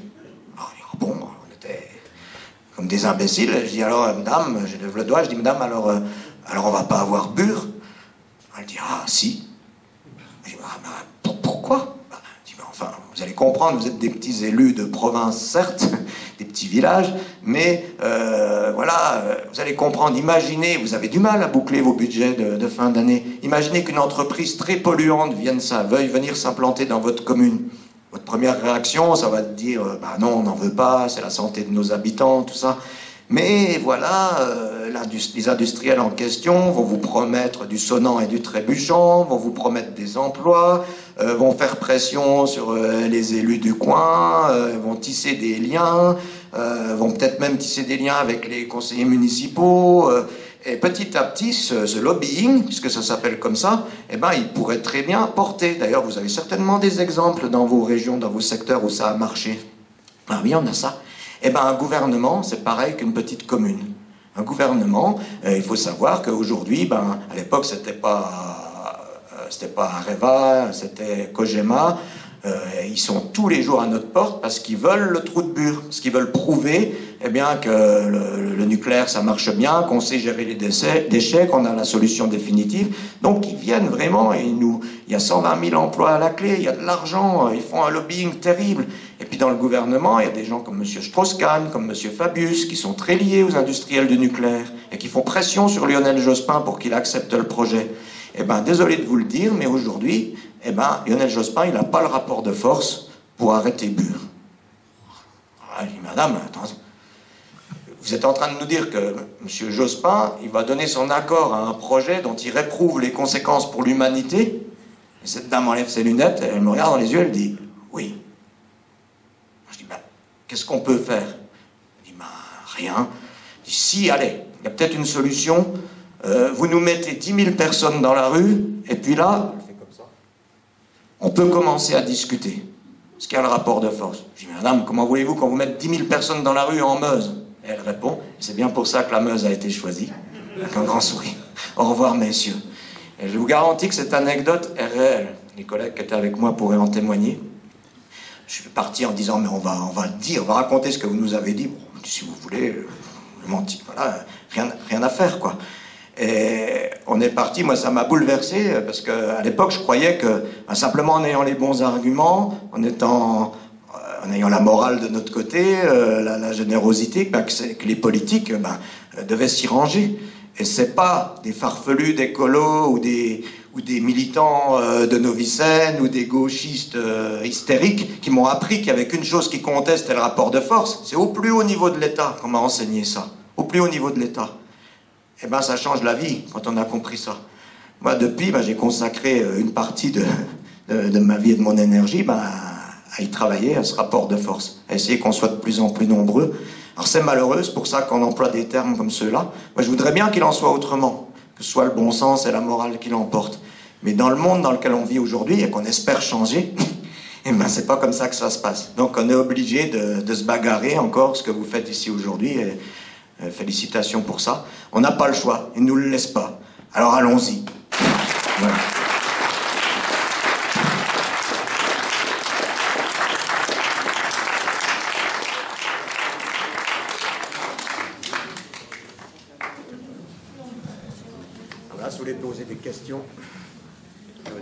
Alors, bon, on était comme des imbéciles, je dis alors, madame, je lève le doigt, je dis, madame, alors on va pas avoir Bure? Elle dit, ah, si. Je dis, pourquoi? Je dis, enfin, vous allez comprendre, vous êtes des petits élus de province, certes, des petits villages, mais voilà, vous allez comprendre, imaginez, vous avez du mal à boucler vos budgets de fin d'année, imaginez qu'une entreprise très polluante veuille venir s'implanter dans votre commune. Votre première réaction, ça va être de dire, bah non, on n'en veut pas, c'est la santé de nos habitants, tout ça. Mais voilà, les industriels en question vont vous promettre du sonnant et du trébuchant, vont vous promettre des emplois, vont faire pression sur les élus du coin, vont tisser des liens, vont peut-être même tisser des liens avec les conseillers municipaux. Et petit à petit, ce lobbying, puisque ça s'appelle comme ça, eh ben, il pourrait très bien porter. D'ailleurs, vous avez certainement des exemples dans vos régions, dans vos secteurs où ça a marché. Ah oui, on a ça. Eh ben, un gouvernement, c'est pareil qu'une petite commune. Un gouvernement, il faut savoir qu'aujourd'hui, ben, à l'époque, c'était pas Areva, c'était Cogema. Ils sont tous les jours à notre porte parce qu'ils veulent le trou de Bure, parce qu'ils veulent prouver eh bien, que le nucléaire ça marche bien, qu'on sait gérer les déchets, qu'on a la solution définitive. Donc ils viennent vraiment et il y a 120 000 emplois à la clé, il y a de l'argent, ils font un lobbying terrible. Et puis dans le gouvernement, il y a des gens comme M. Strauss-Kahn, comme M. Fabius, qui sont très liés aux industriels du nucléaire et qui font pression sur Lionel Jospin pour qu'il accepte le projet. Eh bien, désolé de vous le dire, mais aujourd'hui, eh ben, Lionel Jospin, il n'a pas le rapport de force pour arrêter Bure. Ah, je dis, madame, attends, vous êtes en train de nous dire que M. Jospin, il va donner son accord à un projet dont il réprouve les conséquences pour l'humanité. Et cette dame enlève ses lunettes, elle me regarde dans les yeux, elle dit, oui. Je dis, ben, qu'est-ce qu'on peut faire? Elle dit, ben, rien. Je dis, si, allez, il y a peut-être une solution. Vous nous mettez 10 000 personnes dans la rue, et puis là, on peut commencer à discuter. ce qu'il y a le rapport de force. Je dis, madame, comment voulez-vous qu'on vous mette 10 000 personnes dans la rue en Meuse? Et elle répond, c'est bien pour ça que la Meuse a été choisie. Avec un grand sourire. Au revoir, messieurs. Et je vous garantis que cette anecdote est réelle. Les collègues qui étaient avec moi pourraient en témoigner. Je suis parti en disant, mais on va dire, on va raconter ce que vous nous avez dit. Bon, si vous voulez, je mentis. Voilà, rien à faire, quoi. Et on est parti, moi ça m'a bouleversé, parce qu'à l'époque je croyais que simplement en ayant les bons arguments, en ayant la morale de notre côté, la générosité, que les politiques devaient s'y ranger. Et c'est pas des farfelus d'écolos ou des militants de Novicène ou des gauchistes hystériques qui m'ont appris qu'il y avait qu'une chose qui comptait, c'était le rapport de force. C'est au plus haut niveau de l'État qu'on m'a enseigné ça, au plus haut niveau de l'État. Eh bien, ça change la vie quand on a compris ça. Moi, depuis, j'ai consacré une partie de ma vie et de mon énergie à y travailler, à ce rapport de force, à essayer qu'on soit de plus en plus nombreux. Alors, c'est malheureux, c'est pour ça qu'on emploie des termes comme ceux-là. Moi, je voudrais bien qu'il en soit autrement, que ce soit le bon sens et la morale qui l'emportent. Mais dans le monde dans lequel on vit aujourd'hui et qu'on espère changer, eh ben, c'est pas comme ça que ça se passe. Donc, on est obligé de se bagarrer encore, ce que vous faites ici aujourd'hui. Félicitations pour ça. On n'a pas le choix, ils ne nous le laissent pas. Alors allons-y. Voilà. Voilà, si vous voulez poser des questions.